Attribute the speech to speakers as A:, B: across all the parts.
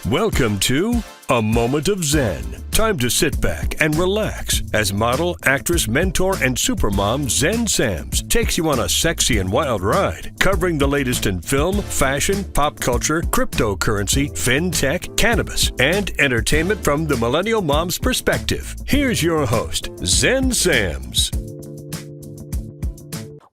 A: Welcome to A Moment of Xen. Time to sit back and relax as model, actress, mentor, and supermom Jenn Simmons takes you on a sexy and wild ride, covering the latest in film, fashion, pop culture, cryptocurrency, fintech, cannabis, and entertainment from the millennial mom's perspective. Here's your host, Jenn Simmons.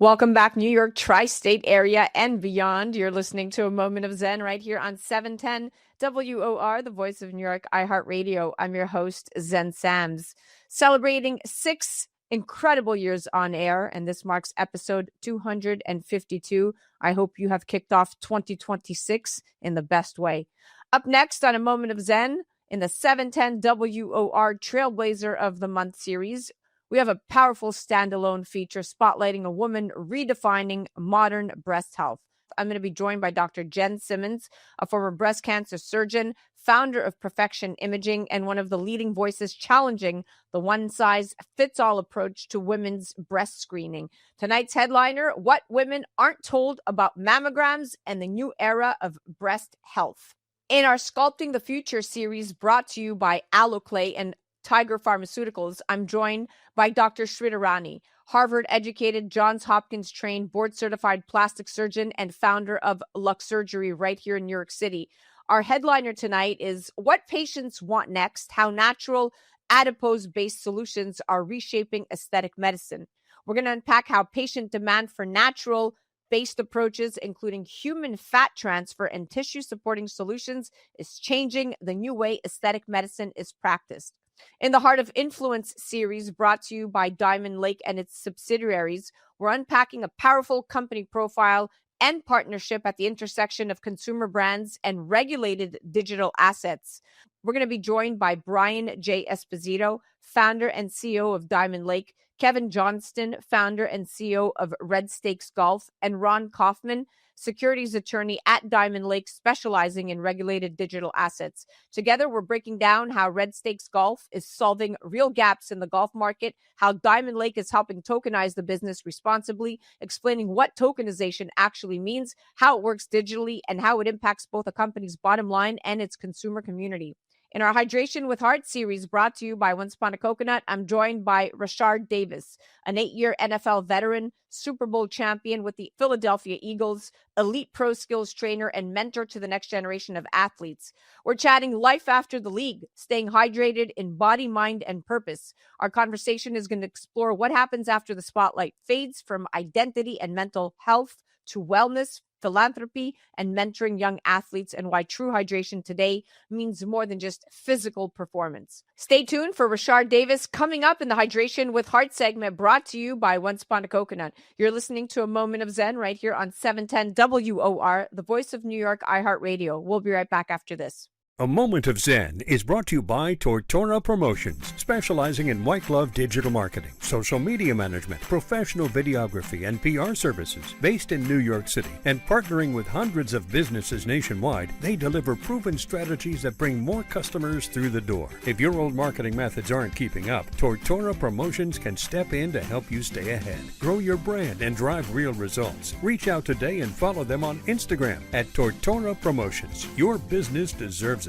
B: Welcome back, New York, tri-state area, and beyond. You're listening to A Moment of Xen right here on 710 WOR, the voice of New York, iHeartRadio. I'm your host, Jenn Simmons, celebrating 6 incredible years on air, and this marks episode 252. I hope you have kicked off 2026 in the best way. Up next on A Moment of Xen, in the 710 WOR Trailblazer of the Month series, we have a powerful standalone feature spotlighting a woman redefining modern breast health. I'm going to be joined by Dr. Jenn Simmons, a former breast cancer surgeon, founder of PerfeQTion Imaging, and one of the leading voices challenging the one-size-fits-all approach to women's breast screening. Tonight's headliner, What Women Aren't Told About Mammograms and the New Era of Breast Health. In our Sculpting the Future series brought to you by Alloclay and Tiger Pharmaceuticals, I'm joined by Dr. Shridharani, Harvard-educated, Johns Hopkins-trained, board-certified plastic surgeon and founder of LUXURGERY right here in New York City. Our headliner tonight is What Patients Want Next, How Natural Adipose-Based Solutions Are Reshaping Aesthetic Medicine. We're going to unpack how patient demand for natural-based approaches, including human fat transfer and tissue-supporting solutions, is changing the new way aesthetic medicine is practiced. In the Heart of Influence series brought to you by Diamond Lake and its subsidiaries, we're unpacking a powerful company profile and partnership at the intersection of consumer brands and regulated digital assets. We're going to be joined by Brian J. Esposito, founder and CEO of Diamond Lake, Kevin Johnston, founder and CEO of Red Stakes Golf, and Ron Kaufman, securities attorney at Diamond Lake, specializing in regulated digital assets. Together, we're breaking down how Red Stakes Golf is solving real gaps in the golf market, how Diamond Lake is helping tokenize the business responsibly, explaining what tokenization actually means, how it works digitally, and how it impacts both a company's bottom line and its consumer community. In our Hydration with Heart series brought to you by Once Upon a Coconut, I'm joined by Rashard Davis, an 8-year NFL veteran, Super Bowl champion with the Philadelphia Eagles, elite pro skills trainer, and mentor to the next generation of athletes. We're chatting life after the league, staying hydrated in body, mind, and purpose. Our conversation is going to explore what happens after the spotlight fades, from identity and mental health to wellness, philanthropy, and mentoring young athletes, and why true hydration today means more than just physical performance. Stay tuned for Rashard Davis coming up in the Hydration with Heart segment brought to you by Once Upon a Coconut. You're listening to A Moment of Xen right here on 710 WOR, the voice of New York, iHeartRadio. We'll be right back after this.
A: A Moment of Xen is brought to you by Tortora Promotions, specializing in white glove digital marketing, social media management, professional videography, and PR services. Based in New York City and partnering with hundreds of businesses nationwide, they deliver proven strategies that bring more customers through the door. If your old marketing methods aren't keeping up, Tortora Promotions can step in to help you stay ahead. Grow your brand and drive real results. Reach out today and follow them on Instagram at Tortora Promotions. Your business deserves it.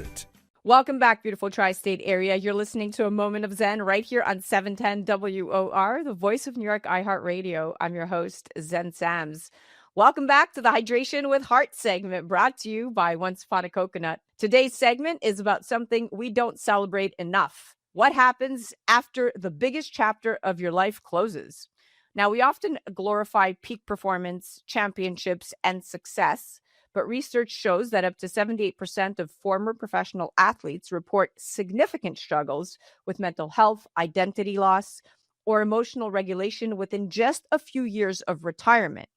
B: Welcome back, beautiful tri-state area. You're listening to A Moment of Xen right here on 710 WOR, the voice of New York, iHeartRadio. I'm your host, Jenn Simmons. Welcome back to the Hydration with Heart segment brought to you by Once Upon a Coconut. Today's segment is about something we don't celebrate enough. What happens after the biggest chapter of your life closes? Now, we often glorify peak performance, championships, and success. But research shows that up to 78% of former professional athletes report significant struggles with mental health, identity loss, or emotional regulation within just a few years of retirement.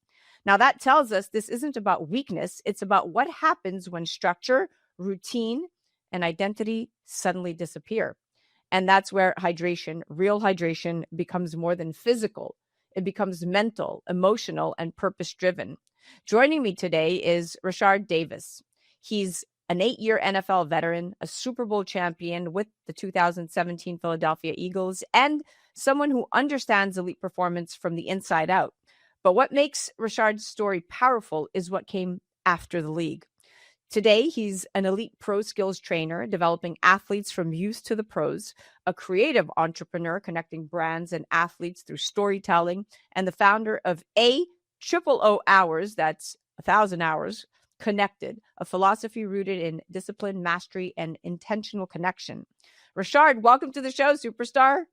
B: Now, that tells us this isn't about weakness. It's about what happens when structure, routine, and identity suddenly disappear. And that's where hydration, real hydration, becomes more than physical. It becomes mental, emotional, and purpose-driven. Joining me today is Rashard Davis. He's an 8-year NFL veteran, a Super Bowl champion with the 2017 Philadelphia Eagles, and someone who understands elite performance from the inside out. But what makes Rashard's story powerful is what came after the league. Today, he's an elite pro skills trainer, developing athletes from youth to the pros, a creative entrepreneur connecting brands and athletes through storytelling, and the founder of A Hours, that's 1,000 hours, Connected, a philosophy rooted in discipline, mastery, and intentional connection. Rashard, welcome to the show, superstar.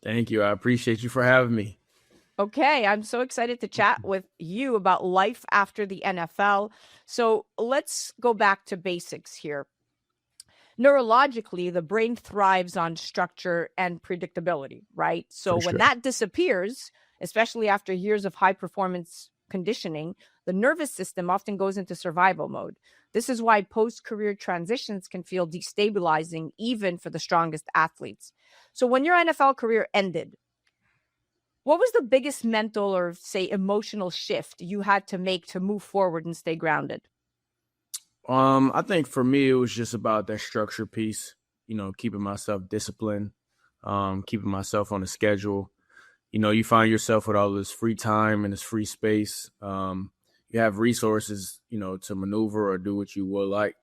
C: Thank you. I appreciate you for having me.
B: Okay, I'm so excited to chat with you about life after the NFL. So let's go back to basics here. Neurologically, the brain thrives on structure and predictability, right? So when that disappears, especially after years of high performance conditioning, the nervous system often goes into survival mode. This is why post-career transitions can feel destabilizing even for the strongest athletes. So when your NFL career ended, what was the biggest mental or, say, emotional shift you had to make to move forward and stay grounded?
C: I think for me, it was just about that structure piece, keeping myself disciplined, keeping myself on a schedule. You find yourself with all this free time and this free space. You have resources, to maneuver or do what you would like.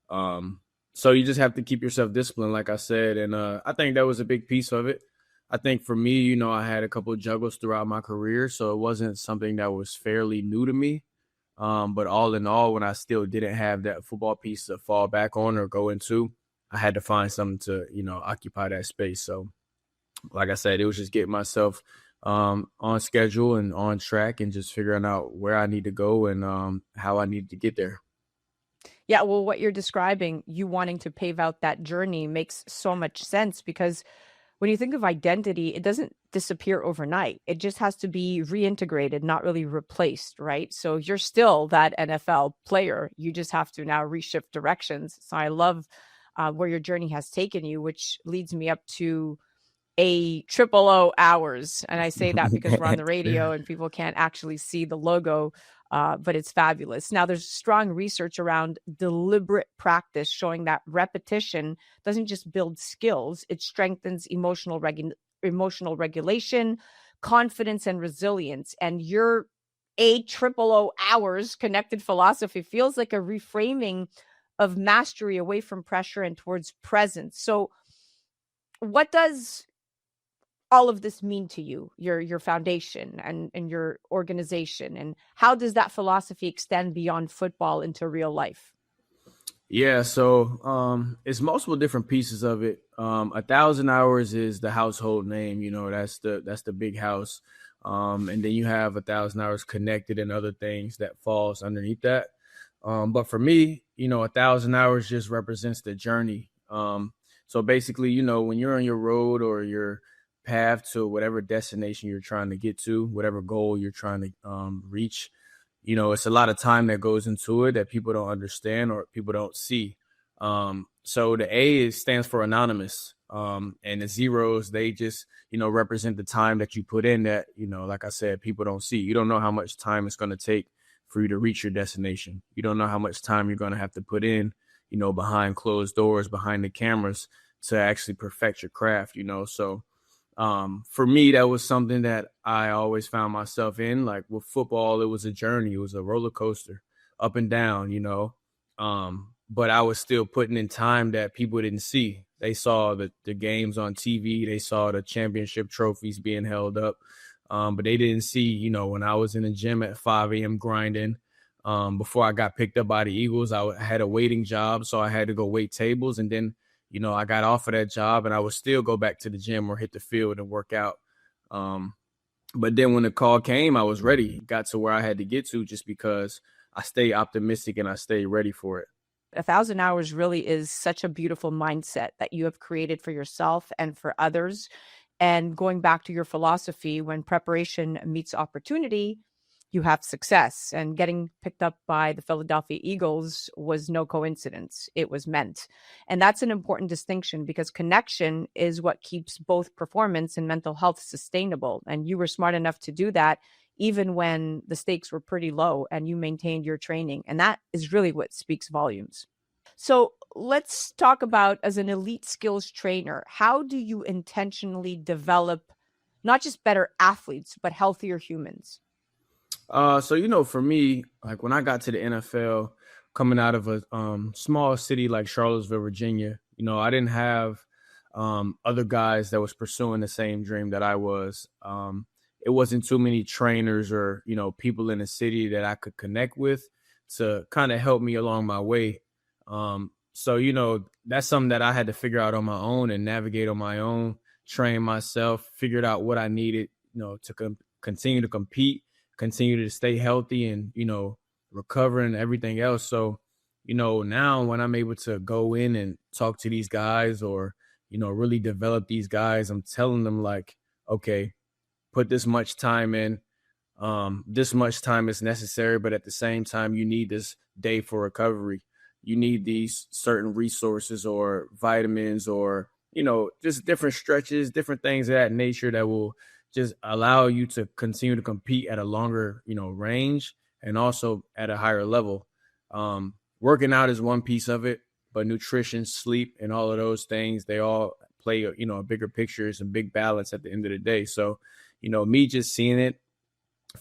C: So you just have to keep yourself disciplined, like I said. And I think that was a big piece of it. I think for me, I had a couple of juggles throughout my career, so it wasn't something that was fairly new to me. But all in all, when I still didn't have that football piece to fall back on or go into, I had to find something to, occupy that space. So like I said, it was just getting myself on schedule and on track and just figuring out where I need to go and how I need to get there.
B: Yeah, well, what you're describing, you wanting to pave out that journey makes so much sense because when you think of identity, it doesn't disappear overnight. It just has to be reintegrated, not really replaced, right? So you're still that NFL player. You just have to now reshift directions. So I love where your journey has taken you, which leads me up to A00 hours. And I say that because we're on the radio and people can't actually see the logo, but it's fabulous. Now, there's strong research around deliberate practice showing that repetition doesn't just build skills, it strengthens emotional regulation, confidence, and resilience. And your A00 hours connected philosophy feels like a reframing of mastery away from pressure and towards presence. So what does all of this mean to you, your foundation and your organization, and how does that philosophy extend beyond football into real life?
C: Yeah, so it's multiple different pieces of it. 1,000 hours is the household name, that's the big house. And then you have 1,000 hours connected and other things that falls underneath that. But for me, 1,000 hours just represents the journey. So basically, when you're on your road or your path to whatever destination you're trying to get to, whatever goal you're trying to reach, it's a lot of time that goes into it that people don't understand or people don't see. So the A stands for anonymous. And the zeros, they just, represent the time that you put in that, like I said, people don't see. You don't know how much time it's going to take for you to reach your destination. You don't know how much time you're going to have to put in, behind closed doors, behind the cameras to actually perfect your craft, So for me, that was something that I always found myself in. Like with football, it was a journey. It was a roller coaster up and down, but I was still putting in time that people didn't see. They saw the games on TV. They saw the championship trophies being held up. But they didn't see, when I was in the gym at 5 a.m. grinding. Before I got picked up by the Eagles, I had a waiting job. So I had to go wait tables. And then I got off of that job and I would still go back to the gym or hit the field and work out. But then when the call came, I was ready, got to where I had to get to just because I stay optimistic and I stay ready for it.
B: 1,000 hours really is such a beautiful mindset that you have created for yourself and for others. And going back to your philosophy, when preparation meets opportunity, you have success. And getting picked up by the Philadelphia Eagles was no coincidence. It was meant. And that's an important distinction because connection is what keeps both performance and mental health sustainable. And you were smart enough to do that even when the stakes were pretty low and you maintained your training. And that is really what speaks volumes. So let's talk about, as an elite skills trainer, how do you intentionally develop not just better athletes, but healthier humans?
C: So, for me, like when I got to the NFL, coming out of a small city like Charlottesville, Virginia. You know, I didn't have other guys that was pursuing the same dream that I was. It wasn't too many trainers or, you know, people in the city that I could connect with to kind of help me along my way. So, you know, that's something that I had to figure out on my own and navigate on my own, train myself, figured out what I needed, you know, to continue to compete, continue to stay healthy and, you know, recover and everything else. So, you know, now when I'm able to go in and talk to these guys or, you know, really develop these guys, I'm telling them like, okay, put this much time in. This much time is necessary, but at the same time, you need this day for recovery. You need these certain resources or vitamins or, you know, just different stretches, different things of that nature that will just allow you to continue to compete at a longer, you know, range and also at a higher level. Working out is one piece of it, but nutrition, sleep, and all of those things, they all play, you know, a bigger picture, some big balance at the end of the day. So, you know, me just seeing it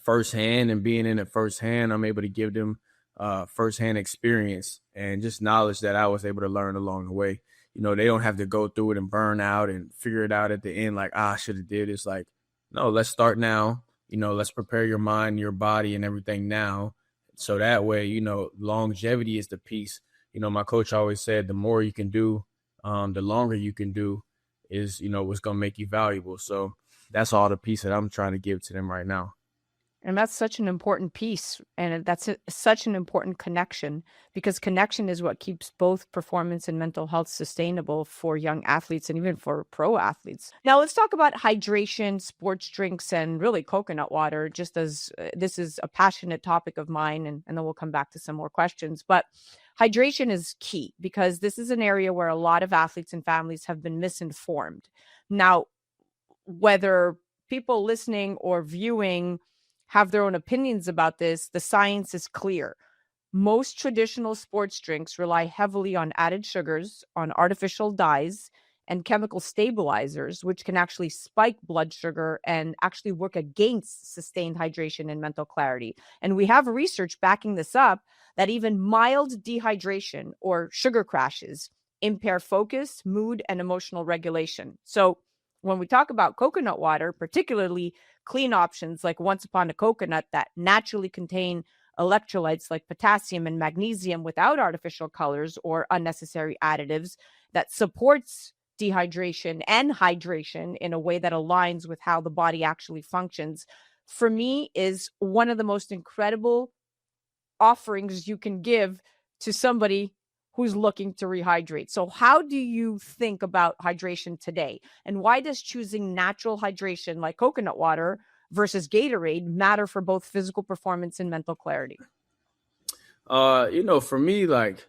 C: firsthand and being in it firsthand, I'm able to give them firsthand experience and just knowledge that I was able to learn along the way. You know, they don't have to go through it and burn out and figure it out at the end like, I should have did. It's like, no, let's start now. You know, let's prepare your mind, your body and everything now. So that way, you know, longevity is the piece. You know, my coach always said the more you can do, the longer you can do is, you know, what's going to make you valuable. So that's all the piece that I'm trying to give to them right now.
B: And that's such an important piece. And that's such an important connection, because connection is what keeps both performance and mental health sustainable for young athletes and even for pro athletes. Now, let's talk about hydration, sports drinks, and really coconut water, just as this is a passionate topic of mine. And then we'll come back to some more questions. But hydration is key because this is an area where a lot of athletes and families have been misinformed. Now, whether people listening or viewing have their own opinions about this, the science is clear. Most traditional sports drinks rely heavily on added sugars, on artificial dyes, and chemical stabilizers, which can actually spike blood sugar and actually work against sustained hydration and mental clarity. And we have research backing this up that even mild dehydration or sugar crashes impair focus, mood, and emotional regulation. So when we talk about coconut water, particularly clean options like Once Upon a Coconut that naturally contain electrolytes like potassium and magnesium without artificial colors or unnecessary additives, that supports dehydration and hydration in a way that aligns with how the body actually functions, for me is one of the most incredible offerings you can give to somebody who's looking to rehydrate. So how do you think about hydration today? And why does choosing natural hydration like coconut water versus Gatorade matter for both physical performance and mental clarity?
C: You know, for me, like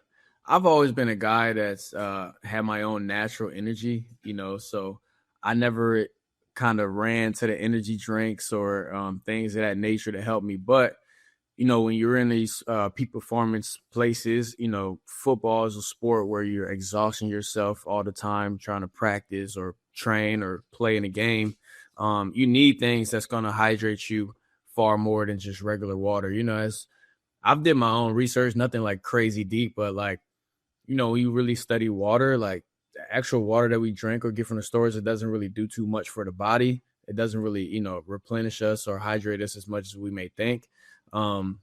C: I've always been a guy that's had my own natural energy, you know, so I never kind of ran to the energy drinks or things of that nature to help me. But you know, when you're in these peak performance places, you know, football is a sport where you're exhausting yourself all the time trying to practice or train or play in a game. You need things that's going to hydrate you far more than just regular water. You know, as I've did my own research, nothing like crazy deep, but like, you know, when you really study water, like the actual water that we drink or get from the stores, it doesn't really do too much for the body. It doesn't really, you know, replenish us or hydrate us as much as we may think. And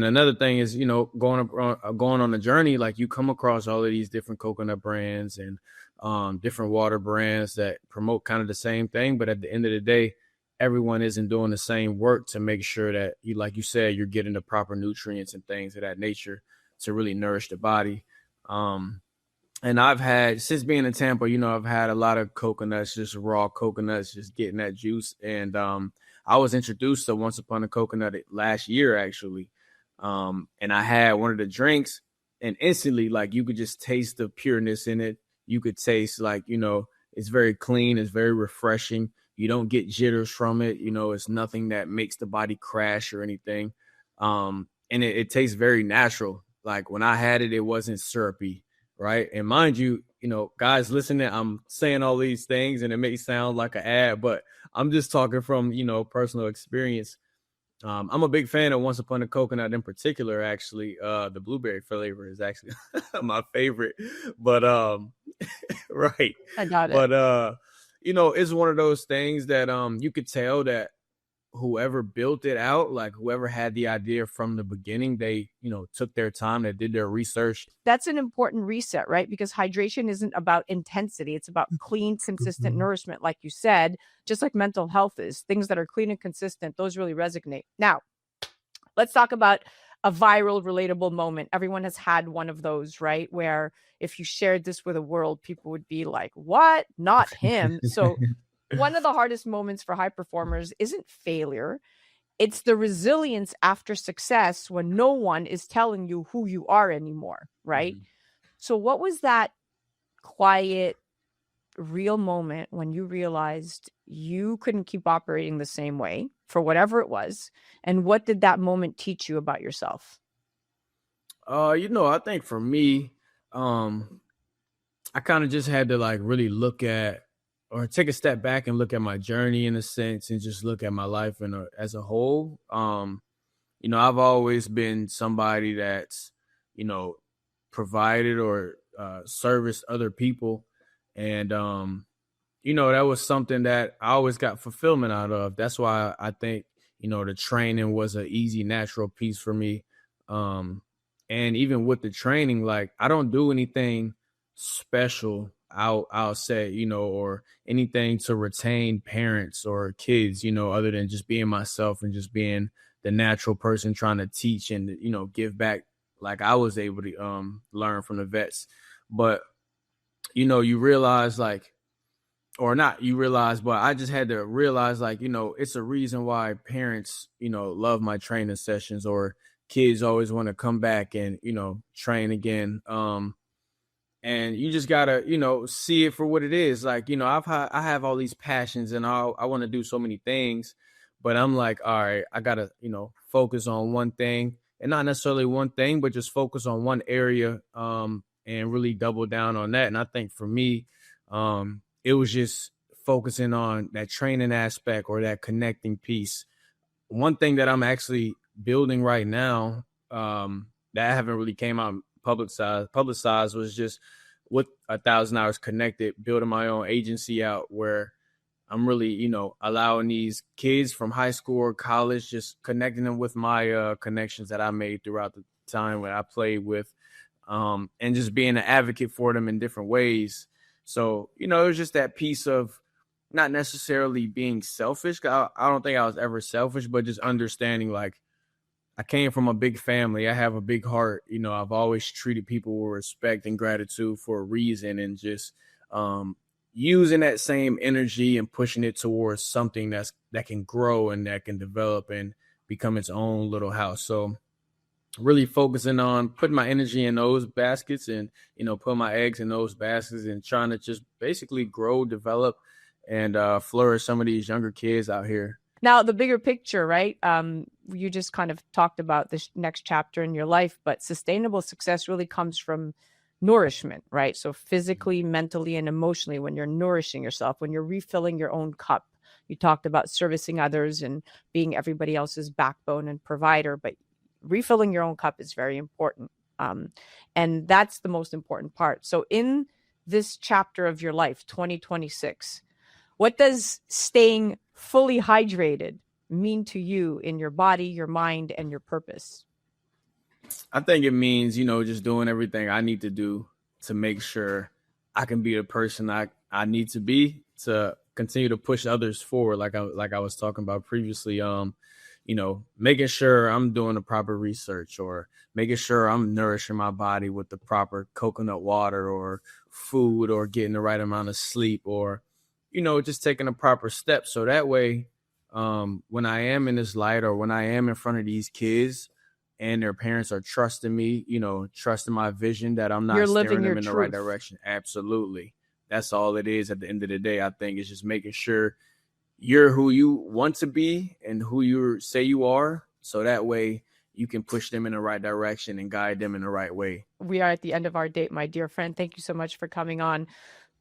C: another thing is, you know, going on a journey, like you come across all of these different coconut brands and different water brands that promote kind of the same thing. But at the end of the day, everyone isn't doing the same work to make sure that you, like you said, you're getting the proper nutrients and things of that nature to really nourish the body. And I've had, since being in Tampa, you know, I've had a lot of coconuts, just raw coconuts, just getting that juice. And I was introduced to Once Upon a Coconut last year, actually. And I had one of the drinks and instantly, like, you could just taste the pureness in it. You could taste, like, you know, it's very clean. It's very refreshing. You don't get jitters from it. You know, it's nothing that makes the body crash or anything. And it tastes very natural. Like when I had it, it wasn't syrupy. Right. And mind you, you know, guys listening, I'm saying all these things and it may sound like an ad, but I'm just talking from, you know, personal experience. I'm a big fan of Once Upon a Coconut in particular, actually. The blueberry flavor is actually my favorite. But right.
B: I got it.
C: But it's one of those things that you could tell that whoever built it out, like whoever had the idea from the beginning, they, took their time, they did their research.
B: That's an important reset, right? Because hydration isn't about intensity. It's about clean, consistent nourishment, like you said, just like mental health is. Things that are clean and consistent, those really resonate. Now, let's talk about a viral, relatable moment. Everyone has had one of those, right? Where if you shared this with the world, people would be like, what? Not him. So one of the hardest moments for high performers isn't failure. It's the resilience after success when no one is telling you who you are anymore, right?
C: Mhm.
B: So what was that quiet, real moment when you realized you couldn't keep operating the same way for whatever it was? And what did that moment teach you about yourself?
C: I think for me, I kind of just had to like really look at or take a step back and look at my journey in a sense and just look at my life as a whole. I've always been somebody that's, you know, provided or serviced other people. And, that was something that I always got fulfillment out of. That's why I think, the training was an easy, natural piece for me. And even with the training, like I don't do anything special, I'll say, or anything to retain parents or kids, other than just being myself and just being the natural person trying to teach and, give back like I was able to learn from the vets. But, you realize like, or not you realize, but I just had to realize like, it's a reason why parents, love my training sessions, or kids always want to come back and, train again. And you just gotta, see it for what it is. Like, I have all these passions and I want to do so many things, but I'm like, all right, I gotta, focus on one thing, and not necessarily one thing, but just focus on one area, and really double down on that. And I think for me, it was just focusing on that training aspect or that connecting piece. One thing that I'm actually building right now, that I haven't really came out publicized was just with 1,000 Hours Connected, building my own agency out where I'm really, allowing these kids from high school or college, just connecting them with my connections that I made throughout the time when I played with, and just being an advocate for them in different ways. So, it was just that piece of not necessarily being selfish. I don't think I was ever selfish, but just understanding like I came from a big family. I have a big heart. I've always treated people with respect and gratitude for a reason, and just using that same energy and pushing it towards something that can grow and that can develop and become its own little house. So really focusing on putting my energy in those baskets and, put my eggs in those baskets and trying to just basically grow, develop, and flourish some of these younger kids out here.
B: Now, the bigger picture, right? You just kind of talked about this next chapter in your life, but sustainable success really comes from nourishment, right? So physically, mentally, and emotionally, when you're nourishing yourself, when you're refilling your own cup. You talked about servicing others and being everybody else's backbone and provider, but refilling your own cup is very important. And that's the most important part. So in this chapter of your life, 2026, what does staying fully hydrated mean to you in your body, your mind, and your purpose?
C: I think it means, just doing everything I need to do to make sure I can be the person I need to be to continue to push others forward. Like I was talking about previously, making sure I'm doing the proper research, or making sure I'm nourishing my body with the proper coconut water or food, or getting the right amount of sleep, or, just taking the proper steps. So that way, when I am in this light, or when I am in front of these kids and their parents are trusting me, trusting my vision, that I'm not steering them in the right direction. Absolutely. That's all it is at the end of the day. I think it's just making sure you're who you want to be and who you say you are. So that way you can push them in the right direction and guide them in the right way.
B: We are at the end of our date, my dear friend. Thank you so much for coming on.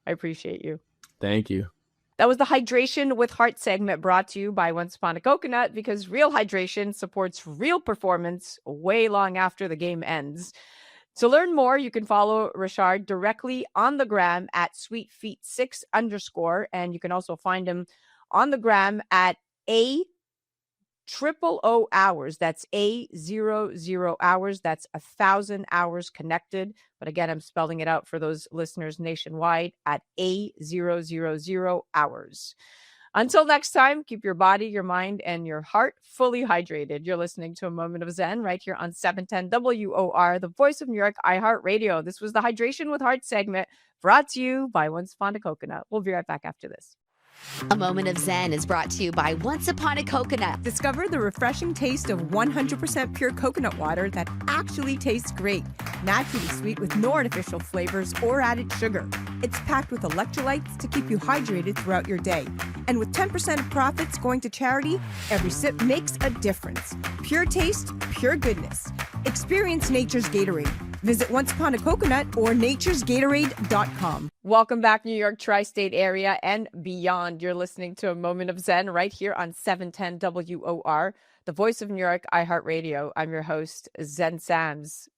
B: I appreciate you.
C: Thank you.
B: That was the Hydration with Heart segment brought to you by Once Upon a Coconut, because real hydration supports real performance way long after the game ends. To learn more, you can follow Rashard directly on the gram at sweetfeet6_, and you can also find him on the gram at A00 hours. That's A00 hours. That's 1,000 hours connected. But again, I'm spelling it out for those listeners nationwide at A000 hours. Until next time, keep your body, your mind, and your heart fully hydrated. You're listening to A Moment of Zen right here on 710 WOR, the voice of New York, iHeartRadio. This was the Hydration with Heart segment brought to you by Once Upon a Coconut. We'll be right back after this.
D: A Moment of Zen is brought to you by Once Upon a Coconut.
E: Discover the refreshing taste of 100% pure coconut water that actually tastes great. Naturally sweet with no artificial flavors or added sugar. It's packed with electrolytes to keep you hydrated throughout your day. And with 10% of profits going to charity, every sip makes a difference. Pure taste, pure goodness. Experience nature's Gatorade. Visit Once Upon a Coconut or naturesgatorade.com.
B: Welcome back, New York tri-state area and beyond. You're listening to A Moment of Zen right here on 710 WOR, the voice of New York, iHeartRadio. I'm your host, Zen Sams.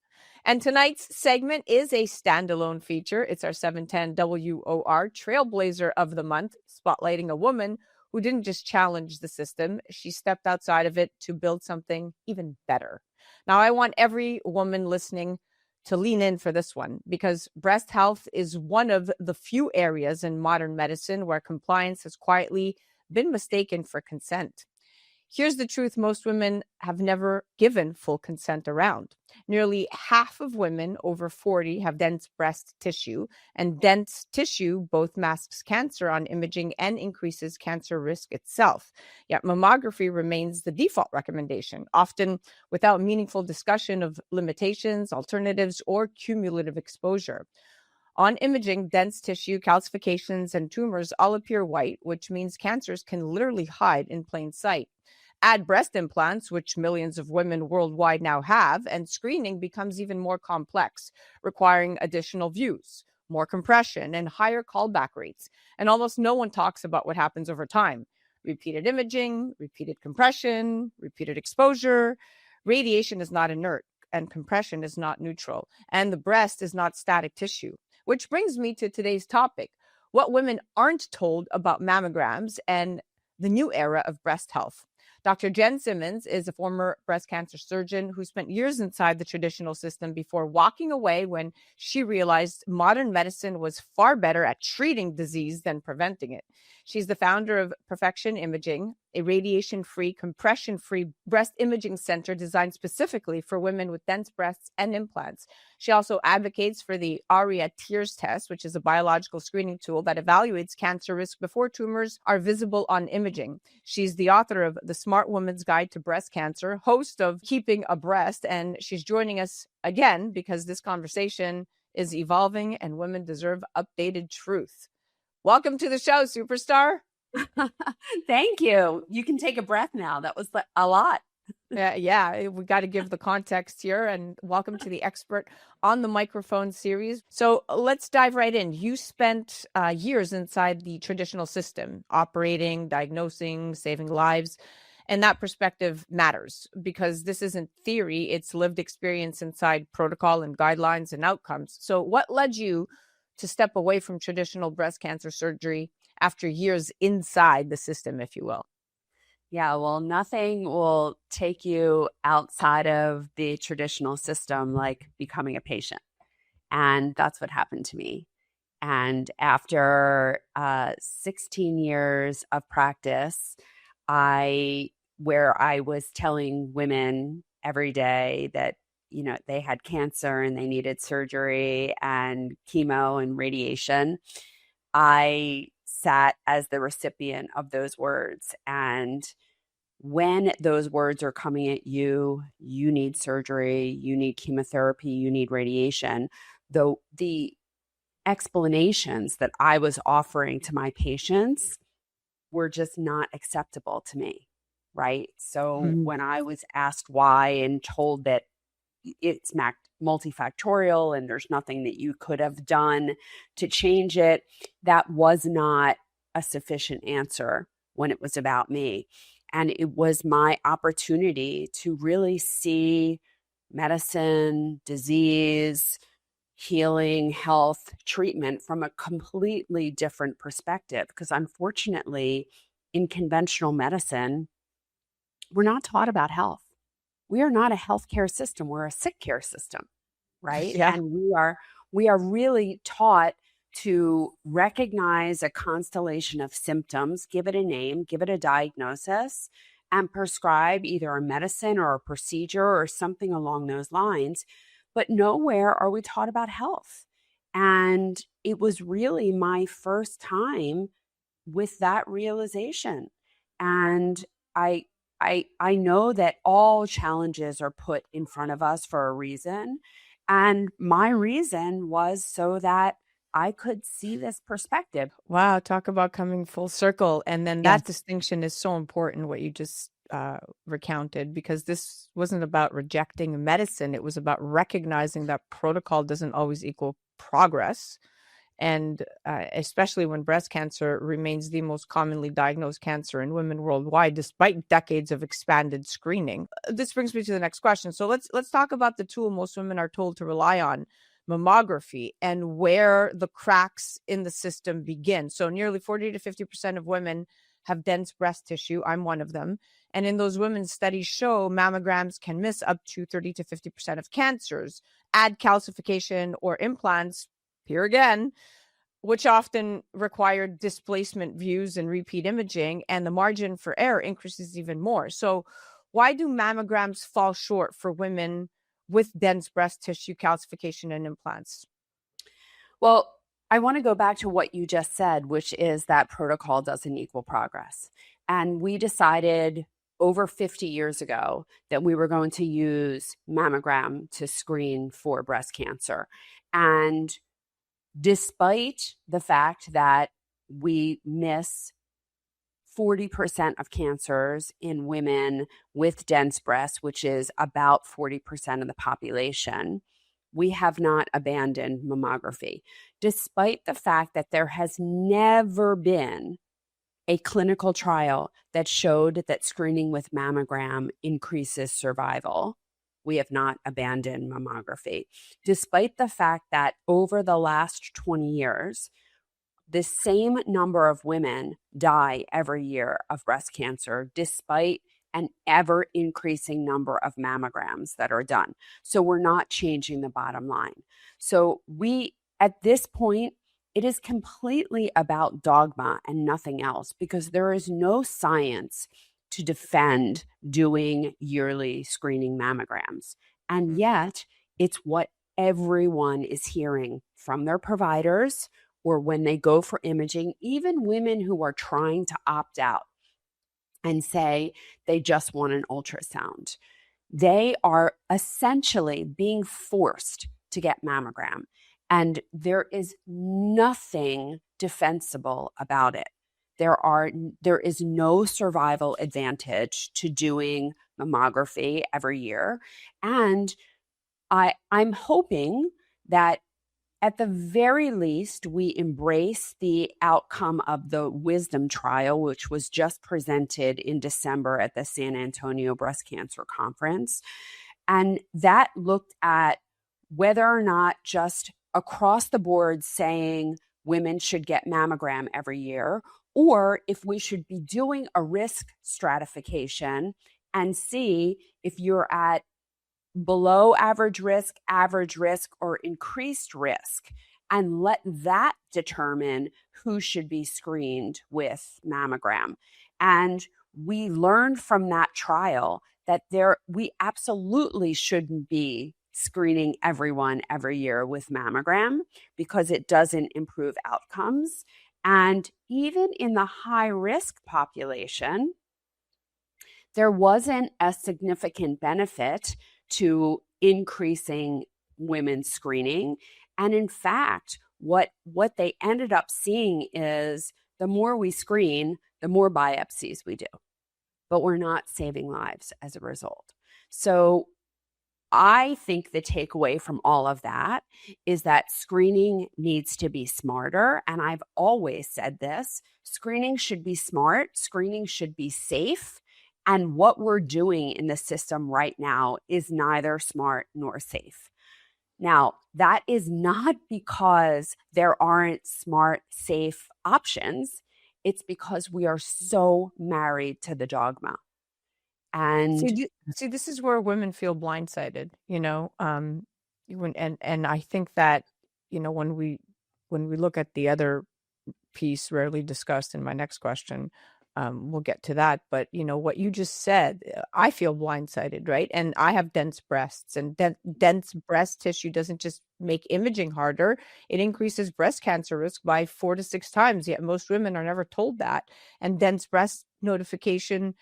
B: And tonight's segment is a standalone feature. It's our 710 WOR Trailblazer of the Month, spotlighting a woman who didn't just challenge the system. She stepped outside of it to build something even better. Now, I want every woman listening to lean in for this one, because breast health is one of the few areas in modern medicine where compliance has quietly been mistaken for consent. Here's the truth most women have never given full consent around. Nearly half of women over 40 have dense breast tissue, and dense tissue both masks cancer on imaging and increases cancer risk itself. Yet mammography remains the default recommendation, often without meaningful discussion of limitations, alternatives, or cumulative exposure. On imaging, dense tissue, calcifications, and tumors all appear white, which means cancers can literally hide in plain sight. Add breast implants, which millions of women worldwide now have, and screening becomes even more complex, requiring additional views, more compression, and higher callback rates. And almost no one talks about what happens over time. Repeated imaging, repeated compression, repeated exposure. Radiation is not inert, and compression is not neutral, and the breast is not static tissue. Which brings me to today's topic: what women aren't told about mammograms and the new era of breast health. Dr. Jenn Simmons is a former breast cancer surgeon who spent years inside the traditional system before walking away when she realized modern medicine was far better at treating disease than preventing it. She's the founder of PerfeQTion Imaging, a radiation-free, compression-free breast imaging center designed specifically for women with dense breasts and implants. She also advocates for the ARIA TEARS test, which is a biological screening tool that evaluates cancer risk before tumors are visible on imaging. She's the author of The Smart Woman's Guide to Breast Cancer, host of Keeping Abreast, and she's joining us again because this conversation is evolving and women deserve updated truth. Welcome to the show, superstar.
F: Thank you. You can take a breath now. That was a lot.
B: Yeah, we got to give the context here, and welcome to the Expert on the Microphone series. So let's dive right in. You spent years inside the traditional system, operating, diagnosing, saving lives. And that perspective matters because this isn't theory, it's lived experience inside protocol and guidelines and outcomes. So what led you to step away from traditional breast cancer surgery after years inside the system, if you will?
F: Yeah, well, nothing will take you outside of the traditional system like becoming a patient. And that's what happened to me. And after 16 years of practice, where I was telling women every day that, you know, they had cancer and they needed surgery and chemo and radiation, I sat as the recipient of those words. And when those words are coming at you, you need surgery, you need chemotherapy, you need radiation, though the explanations that I was offering to my patients were just not acceptable to me, right? So when I was asked why and told that it's multifactorial and there's nothing that you could have done to change it, that was not a sufficient answer when it was about me. And it was my opportunity to really see medicine, disease, healing, health, treatment from a completely different perspective. Because unfortunately, in conventional medicine, we're not taught about health. We are not a healthcare system. We're a sick care system, right?
B: Yeah.
F: And we are really taught to recognize a constellation of symptoms, give it a name, give it a diagnosis, and prescribe either a medicine or a procedure or something along those lines. But nowhere are we taught about health. And it was really my first time with that realization. And I know that all challenges are put in front of us for a reason. And my reason was so that I could see this perspective.
B: Wow, talk about coming full circle. And then
F: Yes.
B: that distinction is so important, what you just recounted, because this wasn't about rejecting medicine. It was about recognizing that protocol doesn't always equal progress. And especially when breast cancer remains the most commonly diagnosed cancer in women worldwide, despite decades of expanded screening. This brings me to the next question. So let's talk about the tool most women are told to rely on, mammography, and where the cracks in the system begin. So nearly 40 to 50% of women have dense breast tissue. I'm one of them. And in those women, studies show mammograms can miss up to 30 to 50% of cancers. Add calcification or implants, here again, which often require displacement views and repeat imaging, and the margin for error increases even more. So why do mammograms fall short for women with dense breast tissue, calcification, and implants?
F: Well, I want to go back to what you just said, which is that protocol doesn't equal progress. And we decided over 50 years ago that we were going to use mammogram to screen for breast cancer. And despite the fact that we miss 40% of cancers in women with dense breasts, which is about 40% of the population, we have not abandoned mammography, despite the fact that there has never been a clinical trial that showed that screening with mammogram increases survival. We have not abandoned mammography, despite the fact that over the last 20 years, the same number of women die every year of breast cancer, despite an ever increasing number of mammograms that are done. So we're not changing the bottom line. So at this point, it is completely about dogma and nothing else, because there is no science to defend doing yearly screening mammograms. And yet, it's what everyone is hearing from their providers or when they go for imaging, even women who are trying to opt out and say they just want an ultrasound. They are essentially being forced to get mammogram. And there is nothing defensible about it. There is no survival advantage to doing mammography every year. And I'm hoping that at the very least, we embrace the outcome of the Wisdom trial, which was just presented in December at the San Antonio Breast Cancer Conference. And that looked at whether or not just across the board saying women should get mammogram every year, or if we should be doing a risk stratification and see if you're at below average risk, or increased risk, and let that determine who should be screened with mammogram. And we learned from that trial that we absolutely shouldn't be screening everyone every year with mammogram because it doesn't improve outcomes. And even in the high risk population, there wasn't a significant benefit to increasing women's screening. And in fact, what they ended up seeing is the more we screen, the more biopsies we do. But we're not saving lives as a result. So I think the takeaway from all of that is that screening needs to be smarter. And I've always said this, screening should be smart, screening should be safe. And what we're doing in the system right now is neither smart nor safe. Now, that is not because there aren't smart, safe options. It's because we are so married to the dogma. And
B: see, this is where women feel blindsided, and I think that, when we look at the other piece rarely discussed in my next question, we'll get to that. But, what you just said, I feel blindsided, right? And I have dense breasts, and dense breast tissue doesn't just make imaging harder. It increases breast cancer risk by 4 to 6 times. Yet most women are never told that. And dense breast notification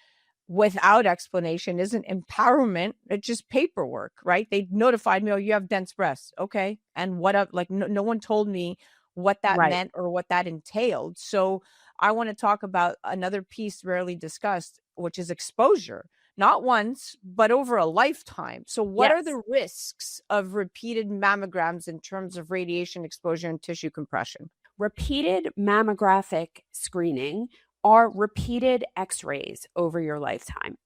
B: without explanation isn't empowerment. It's just paperwork, right? They notified me, oh, you have dense breasts. Okay. And what up? Like no one told me what that meant or what that entailed. So I want to talk about another piece rarely discussed, which is exposure, not once, but over a lifetime. So what are the risks of repeated mammograms in terms of radiation exposure and tissue compression?
F: Repeated mammographic screening are repeated x-rays over your lifetime.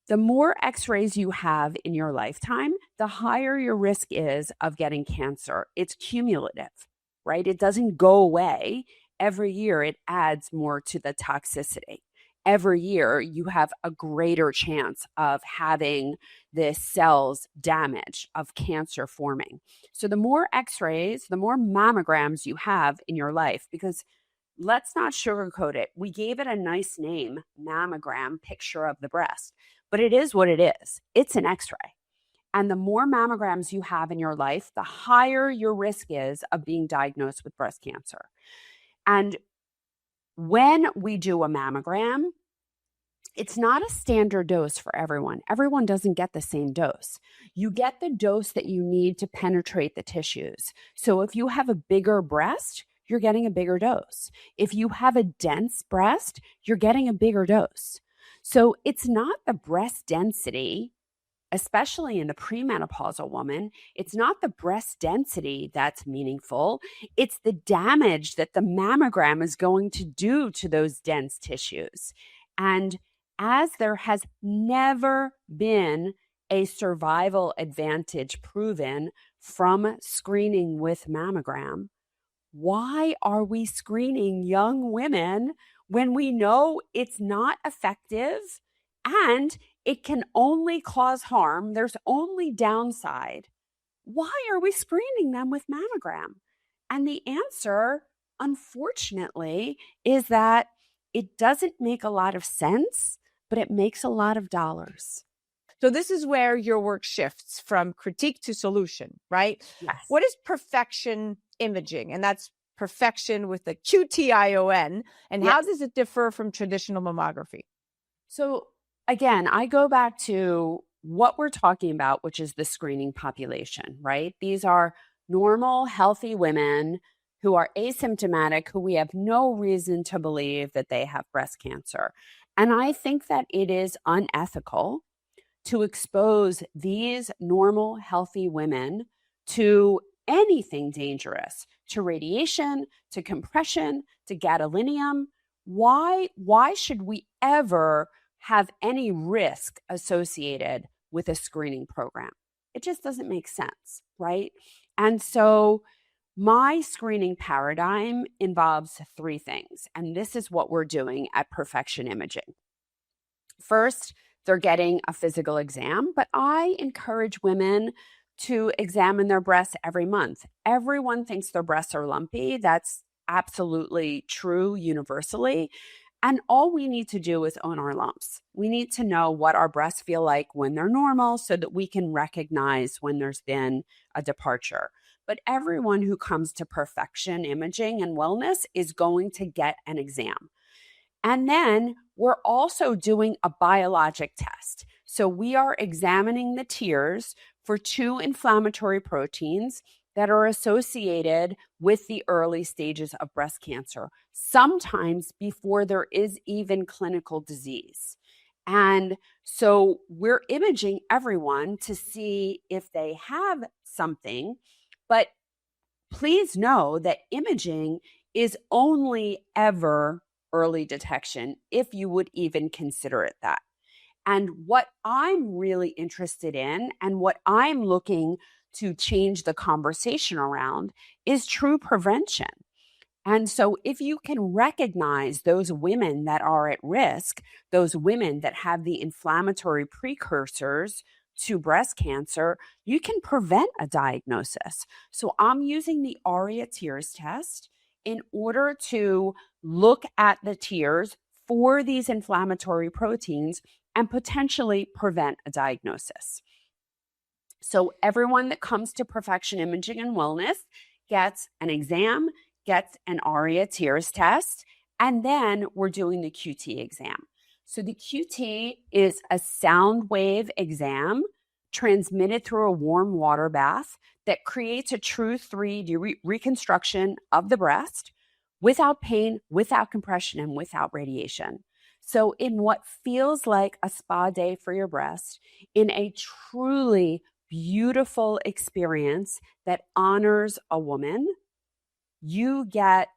F: The more x-rays you have in your lifetime, the higher your risk is of getting cancer. It's cumulative, right? It doesn't go away. Every year, it adds more to the toxicity. Every year, you have a greater chance of having the cells damaged, of cancer forming. So the more x-rays, the more mammograms you have in your life, because let's not sugarcoat it. We gave it a nice name, mammogram, picture of the breast, but it is what it is. It's an x-ray. And the more mammograms you have in your life, the higher your risk is of being diagnosed with breast cancer. And when we do a mammogram, it's not a standard dose for everyone. Everyone doesn't get the same dose. You get the dose that you need to penetrate the tissues. So if you have a bigger breast, you're getting a bigger dose. If you have a dense breast, you're getting a bigger dose. So it's not the breast density, especially in the premenopausal woman, it's not the breast density that's meaningful. It's the damage that the mammogram is going to do to those dense tissues. And as there has never been a survival advantage proven from screening with mammogram, why are we screening young women when we know it's not effective and it can only cause harm? There's only downside. Why are we screening them with mammogram? And the answer, unfortunately, is that it doesn't make a lot of sense, but it makes a lot of dollars.
B: So this is where your work shifts from critique to solution, right?
F: Yes.
B: What is PerfeQTion Imaging? And that's perfection with a QTION. And how does it differ from traditional mammography?
F: So again, I go back to what we're talking about, which is the screening population, right? These are normal, healthy women who are asymptomatic, who we have no reason to believe that they have breast cancer. And I think that it is unethical to expose these normal, healthy women to anything dangerous, to radiation, to compression, to gadolinium. Why should we ever have any risk associated with a screening program? It just doesn't make sense, right? And so my screening paradigm involves 3 things, and this is what we're doing at PerfeQTion Imaging. First, they're getting a physical exam, but I encourage women to examine their breasts every month. Everyone thinks their breasts are lumpy. That's absolutely true universally. And all we need to do is own our lumps. We need to know what our breasts feel like when they're normal so that we can recognize when there's been a departure. But everyone who comes to PerfeQTion Imaging and Wellness is going to get an exam. And then we're also doing a biologic test. So we are examining the tears for 2 inflammatory proteins that are associated with the early stages of breast cancer, sometimes before there is even clinical disease. And so we're imaging everyone to see if they have something. But please know that imaging is only ever early detection, if you would even consider it that. And what I'm really interested in and what I'm looking to change the conversation around is true prevention. And so if you can recognize those women that are at risk, those women that have the inflammatory precursors to breast cancer, you can prevent a diagnosis. So I'm using the ARIA tears test in order to look at the tears for these inflammatory proteins and potentially prevent a diagnosis. So everyone that comes to PerfeQTion Imaging and Wellness gets an exam, gets an ARIA tears test, and then we're doing the QT exam. So the QT is a sound wave exam transmitted through a warm water bath that creates a true 3D reconstruction of the breast without pain, without compression, and without radiation. So in what feels like a spa day for your breast, in a truly beautiful experience that honors a woman, you get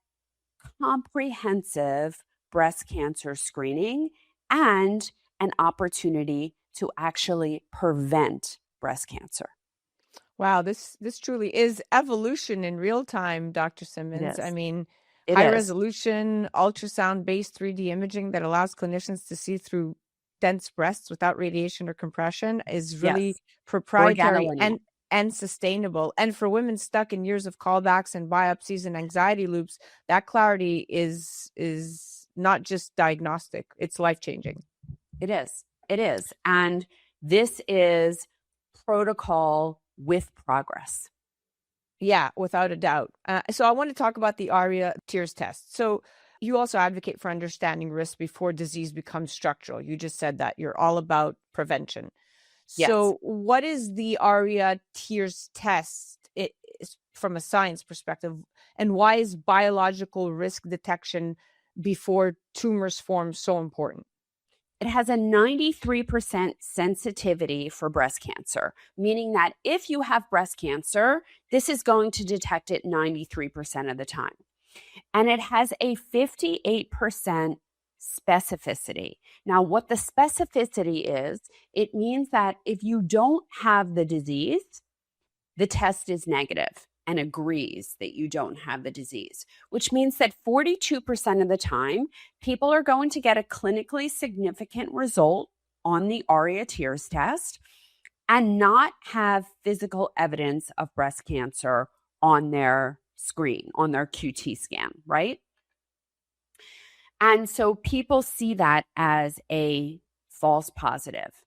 F: comprehensive breast cancer screening and an opportunity to actually prevent breast cancer.
B: Wow, this truly is evolution in real time, Dr. Simmons. I
F: is.
B: mean,
F: It
B: high
F: is.
B: resolution, ultrasound-based 3D imaging that allows clinicians to see through dense breasts without radiation or compression is really
F: Yes.
B: proprietary
F: Organolineal.
B: and sustainable. And for women stuck in years of callbacks and biopsies and anxiety loops, that clarity is not just diagnostic, it's life-changing.
F: It is. It is. And this is protocol with progress.
B: Yeah, without a doubt. So I want to talk about the ARIA tears test. So you also advocate for understanding risk before disease becomes structural. You just said that you're all about prevention.
F: Yes.
B: So what is the ARIA tears test from a science perspective, and why is biological risk detection before tumors form so important?
F: It has a 93% sensitivity for breast cancer, meaning that if you have breast cancer, this is going to detect it 93% of the time. And it has a 58% specificity. Now, what the specificity is, it means that if you don't have the disease, the test is negative and agrees that you don't have the disease, which means that 42% of the time, people are going to get a clinically significant result on the ARIA tears test and not have physical evidence of breast cancer on their screen, on their QT scan, right? And so people see that as a false positive.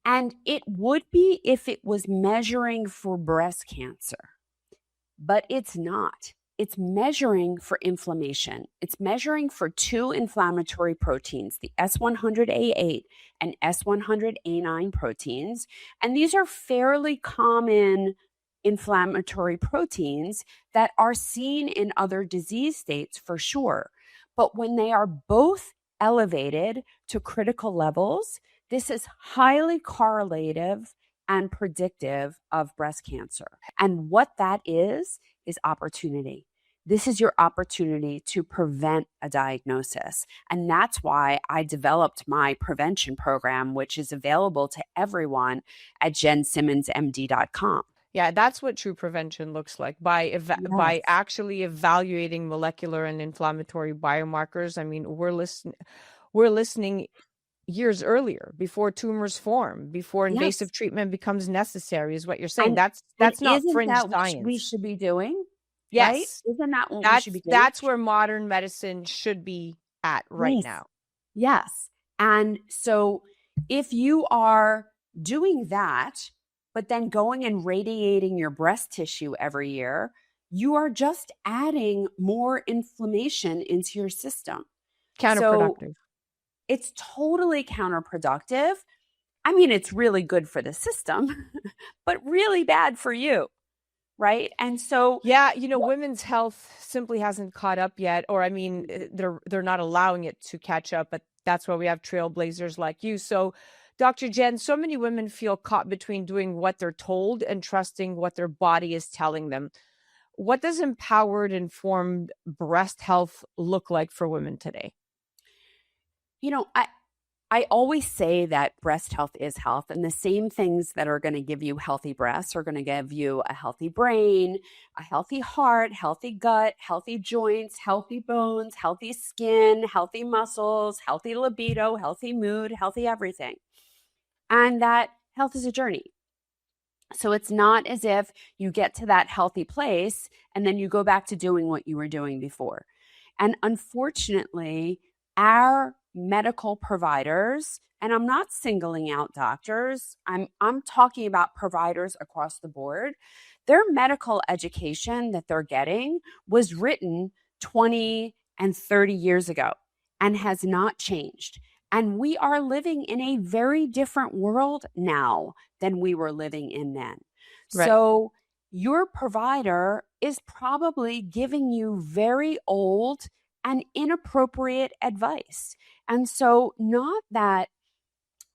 F: And it would be if it was measuring for breast cancer, but it's not. It's measuring for inflammation. It's measuring for two inflammatory proteins, the S100A8 and S100A9 proteins. And these are fairly common inflammatory proteins that are seen in other disease states for sure. But when they are both elevated to critical levels, this is highly correlative and predictive of breast cancer. And what that is opportunity. This is your opportunity to prevent a diagnosis. And that's why I developed my prevention program, which is available to everyone at JennSimmonsMD.com.
B: Yeah, that's what true prevention looks like by actually evaluating molecular and inflammatory biomarkers. I mean, we're listening years earlier, before tumors form, before invasive treatment becomes necessary, is what you're saying. That's not fringe science.
F: What we should be doing?
B: Yes.
F: Right? Isn't that what we should be doing?
B: That's where modern medicine should be at right now.
F: Yes. And so if you are doing that, but then going and radiating your breast tissue every year, you are just adding more inflammation into your system.
B: Counterproductive.
F: So it's totally counterproductive. I mean, it's really good for the system, but really bad for you. right? And so,
B: yeah, women's health simply hasn't caught up yet, or I mean, they're not allowing it to catch up, but that's why we have trailblazers like you. So, Dr. Jenn, so many women feel caught between doing what they're told and trusting what their body is telling them. What does empowered, informed breast health look like for women today?
F: I always say that breast health is health, and the same things that are going to give you healthy breasts are going to give you a healthy brain, a healthy heart, healthy gut, healthy joints, healthy bones, healthy skin, healthy muscles, healthy libido, healthy mood, healthy everything. And that health is a journey. So it's not as if you get to that healthy place and then you go back to doing what you were doing before. And unfortunately, our medical providers, and I'm not singling out doctors, I'm talking about providers across the board, their medical education that they're getting was written 20 and 30 years ago and has not changed. And we are living in a very different world now than we were living in then. Right. So your provider is probably giving you very old and inappropriate advice. And so not that,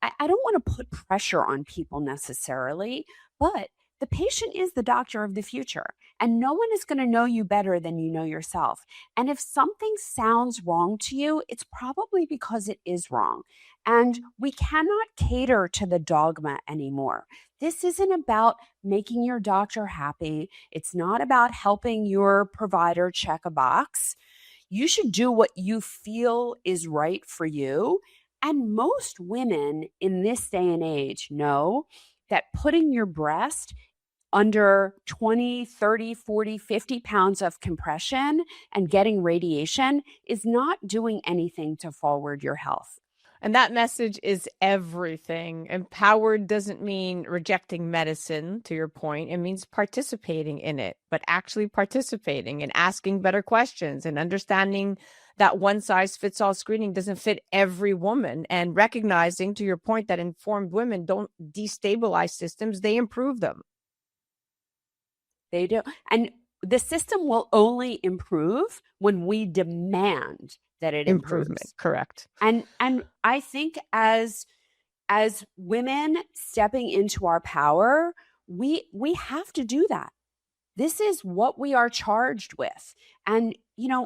F: I don't want to put pressure on people necessarily, but the patient is the doctor of the future, and no one is going to know you better than you know yourself. And if something sounds wrong to you, it's probably because it is wrong. And we cannot cater to the dogma anymore. This isn't about making your doctor happy. It's not about helping your provider check a box. You should do what you feel is right for you. And most women in this day and age know that putting your breast under 20, 30, 40, 50 pounds of compression and getting radiation is not doing anything to forward your health.
B: And that message is everything. Empowered doesn't mean rejecting medicine, to your point. It means participating in it, but actually participating and asking better questions and understanding that one-size-fits-all screening doesn't fit every woman, and recognizing, to your point, that informed women don't destabilize systems, they improve them.
F: They do. And the system will only improve when we demand that it improves.
B: Correct.
F: And I think as women stepping into our power, we have to do that. This is what we are charged with. And,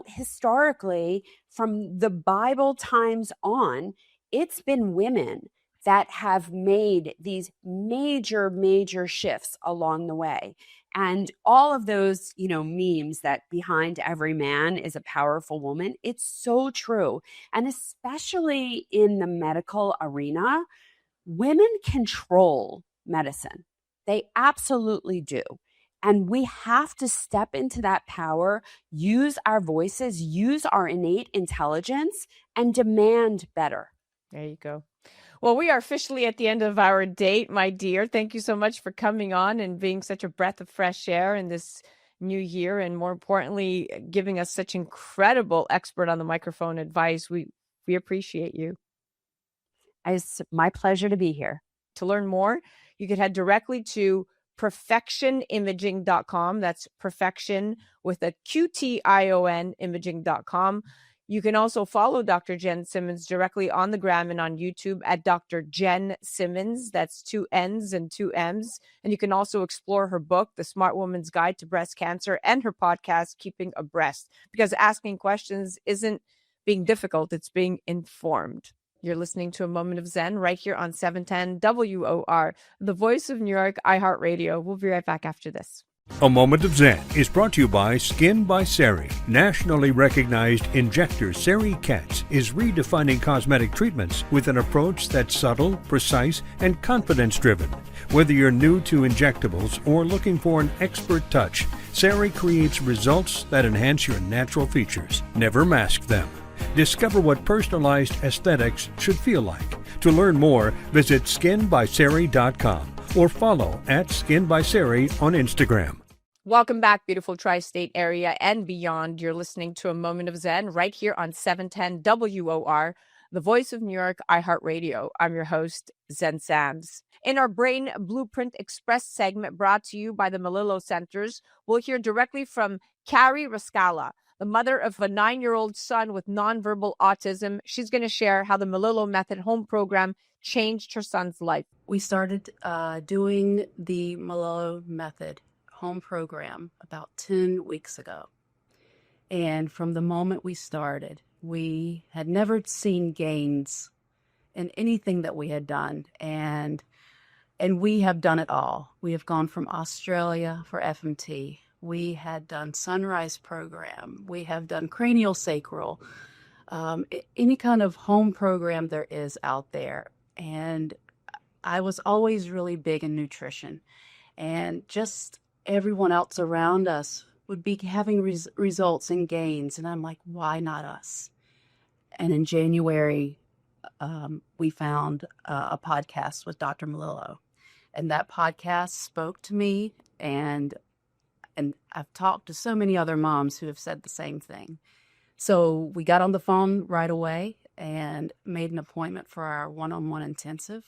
F: historically, from the Bible times on, it's been women that have made these major, major shifts along the way. And all of those, memes that behind every man is a powerful woman, it's so true. And especially in the medical arena, women control medicine. They absolutely do. And we have to step into that power, use our voices, use our innate intelligence, and demand better.
B: There you go. Well, we are officially at the end of our date, my dear. Thank you so much for coming on and being such a breath of fresh air in this new year, and more importantly, giving us such incredible expert on the microphone advice. We appreciate you.
F: It's my pleasure to be here.
B: To learn more, you could head directly to PerfeQTionImaging.com. That's perfection with a QTION imaging.com. You can also follow Dr. Jenn Simmons directly on the gram and on YouTube at Dr. Jenn Simmons. That's 2 N's and 2 M's. And you can also explore her book, The Smart Woman's Guide to Breast Cancer, and her podcast, Keeping Abreast, because asking questions isn't being difficult, it's being informed. You're listening to A Moment of Zen right here on 710 WOR, the voice of New York, iHeartRadio. We'll be right back after this.
A: A Moment of Zen is brought to you by Skin by Sari. Nationally recognized injector Sari Katz is redefining cosmetic treatments with an approach that's subtle, precise, and confidence-driven. Whether you're new to injectables or looking for an expert touch, Sari creates results that enhance your natural features. Never mask them. Discover what personalized aesthetics should feel like. To learn more, visit skinbysari.com or follow at skinbysari on Instagram.
B: Welcome back, beautiful tri-state area and beyond. You're listening to A Moment of Zen right here on 710 WOR, the voice of New York, iHeartRadio. I'm your host, Zen Sams. In our Brain Blueprint Express segment brought to you by the Malillo Centers, we'll hear directly from Carrie Rascala, the mother of a 9-year-old son with nonverbal autism. She's going to share how the Malillo Method home program changed her son's life.
G: We started doing the Malillo Method home program about 10 weeks ago. And from the moment we started, we had never seen gains in anything that we had done. And we have done it all. We have gone from Australia for FMT. We had done Sunrise program. We have done cranial sacral, any kind of home program there is out there. And I was always really big in nutrition, and just everyone else around us would be having results and gains. And I'm like, why not us? And in January, we found a podcast with Dr. Malillo, and that podcast spoke to me. And I've talked to so many other moms who have said the same thing. So we got on the phone right away and made an appointment for our one-on-one intensive,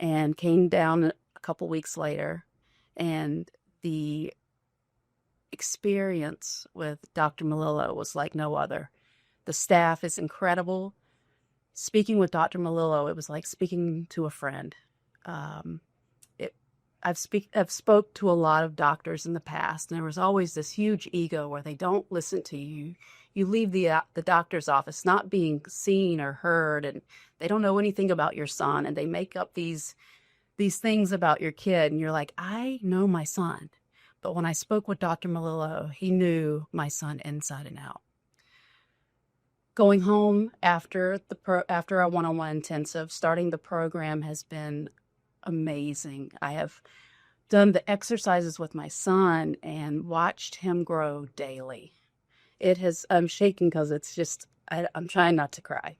G: and came down a couple weeks later. And the experience with Dr. Malillo was like no other. The staff is incredible. Speaking with Dr. Malillo, it was like speaking to a friend. I've spoke to a lot of doctors in the past, and there was always this huge ego where they don't listen to you. You leave the doctor's office not being seen or heard, and they don't know anything about your son, and they make up these things about your kid, and you're like, I know my son. But when I spoke with Dr. Malillo, he knew my son inside and out. Going home after our one-on-one intensive, starting the program has been amazing. I have done the exercises with my son and watched him grow daily. I'm shaking because it's just, I'm trying not to cry.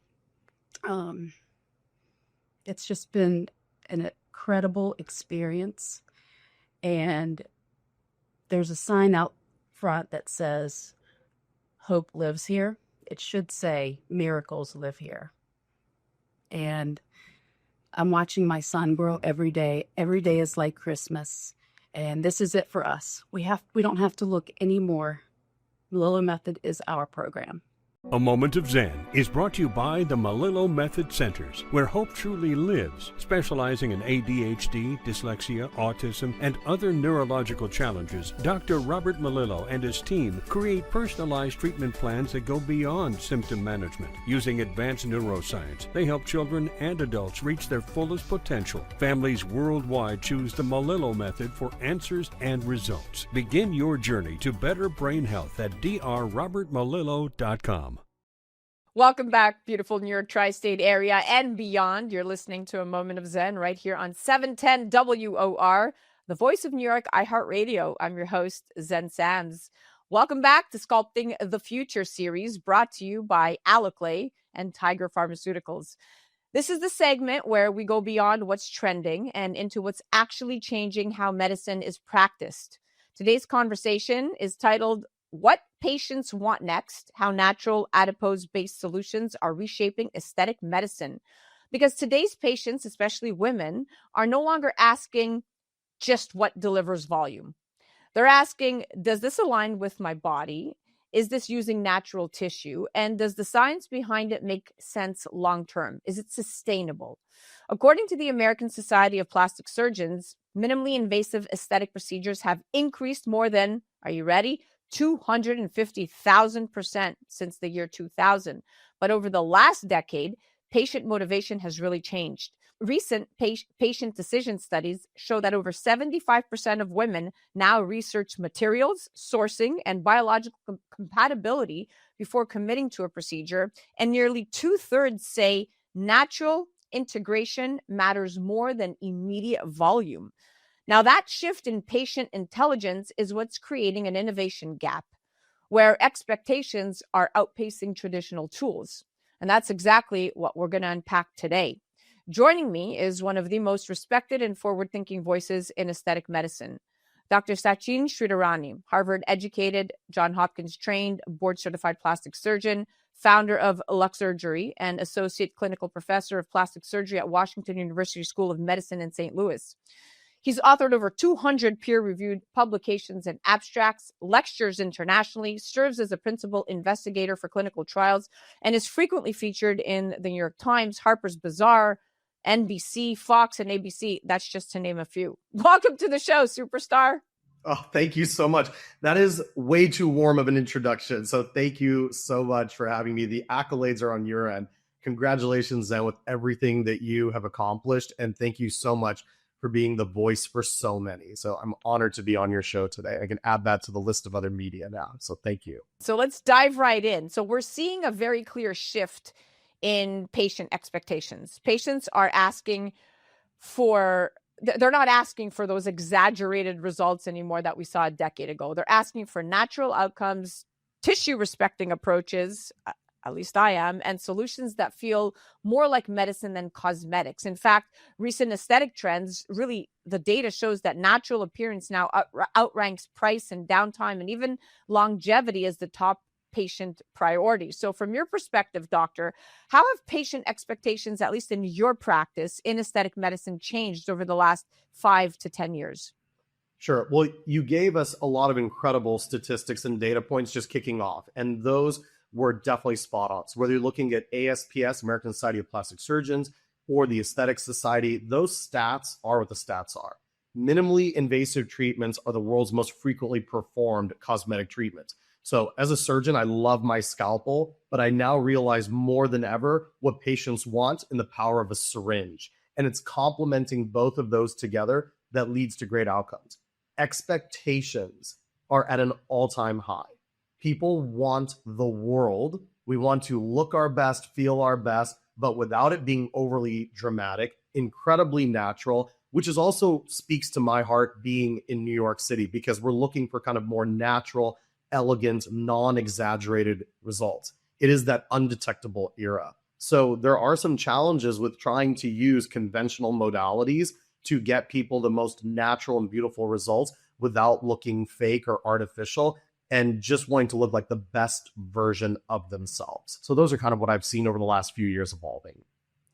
G: It's just been an incredible experience. And there's a sign out front that says, "Hope lives here." It should say, "Miracles live here." And I'm watching my son grow every day. Every day is like Christmas. And this is it for us. We don't have to look anymore. Malillo Method is our program.
A: A Moment of Zen is brought to you by the Malillo Method Centers, where hope truly lives, specializing in ADHD, dyslexia, autism, and other neurological challenges. Dr. Robert Malillo and his team create personalized treatment plans that go beyond symptom management. Using advanced neuroscience, they help children and adults reach their fullest potential. Families worldwide choose the Malillo Method for answers and results. Begin your journey to better brain health at drrobertmalillo.com.
B: Welcome back, beautiful New York tri-state area and beyond. You're listening to A Moment of Zen right here on 710 WOR, the voice of New York, iHeartRadio. I'm your host, Zen Sams. Welcome back to Sculpting the Future series, brought to you by Aloclay and Tiger Pharmaceuticals. This is the segment where we go beyond what's trending and into what's actually changing how medicine is practiced. Today's conversation is titled, "What Patients Want Next, How Natural Adipose-Based Solutions Are Reshaping Aesthetic Medicine." Because today's patients, especially women, are no longer asking just what delivers volume. They're asking, does this align with my body? Is this using natural tissue? And does the science behind it make sense long-term? Is it sustainable? According to the American Society of Plastic Surgeons, minimally invasive aesthetic procedures have increased more than, are you ready? 250,000% since the year 2000. But over the last decade, patient motivation has really changed. Recent patient decision studies show that over 75% of women now research materials, sourcing, and biological compatibility before committing to a procedure, and nearly 2/3 say natural integration matters more than immediate volume. Now, that shift in patient intelligence is what's creating an innovation gap where expectations are outpacing traditional tools. And that's exactly what we're going to unpack today. Joining me is one of the most respected and forward-thinking voices in aesthetic medicine, Dr. Sachin Shridharani, Harvard-educated, Johns Hopkins trained, board-certified plastic surgeon, founder of LUXURGERY, and associate clinical professor of plastic surgery at Washington University School of Medicine in St. Louis. He's authored over 200 peer-reviewed publications and abstracts, lectures internationally, serves as a principal investigator for clinical trials, and is frequently featured in the New York Times, Harper's Bazaar, NBC, Fox, and ABC. That's just to name a few. Welcome to the show, superstar.
H: Oh, thank you so much. That is way too warm of an introduction. So thank you so much for having me. The accolades are on your end. Congratulations, Zen, with everything that you have accomplished. And thank you so much for being the voice for so many. So I'm honored to be on your show today. I can add that to the list of other media now. So thank you.
B: So let's dive right in. So we're seeing a very clear shift in patient expectations. Patients are asking for, they're not asking for those exaggerated results anymore that we saw a decade ago. They're asking for natural outcomes, tissue respecting approaches, at least I am, and solutions that feel more like medicine than cosmetics. In fact, recent aesthetic trends, really, the data shows that natural appearance now outranks price and downtime and even longevity as the top patient priority. So from your perspective, doctor, how have patient expectations, at least in your practice in aesthetic medicine, changed over the last 5 to 10 years?
H: Sure. Well, you gave us a lot of incredible statistics and data points just kicking off, and those were definitely spot on. So whether you're looking at ASPS, American Society of Plastic Surgeons, or the Aesthetic Society, those stats are what the stats are. Minimally invasive treatments are the world's most frequently performed cosmetic treatments. So as a surgeon, I love my scalpel, but I now realize more than ever what patients want in the power of a syringe. And it's complementing both of those together that leads to great outcomes. Expectations are at an all-time high. People want the world. We want to look our best, feel our best, but without it being overly dramatic, incredibly natural, which is also speaks to my heart being in New York City, because we're looking for kind of more natural, elegant, non-exaggerated results. It is that undetectable era. So there are some challenges with trying to use conventional modalities to get people the most natural and beautiful results without looking fake or artificial, and just wanting to look like the best version of themselves. So those are kind of what I've seen over the last few years evolving.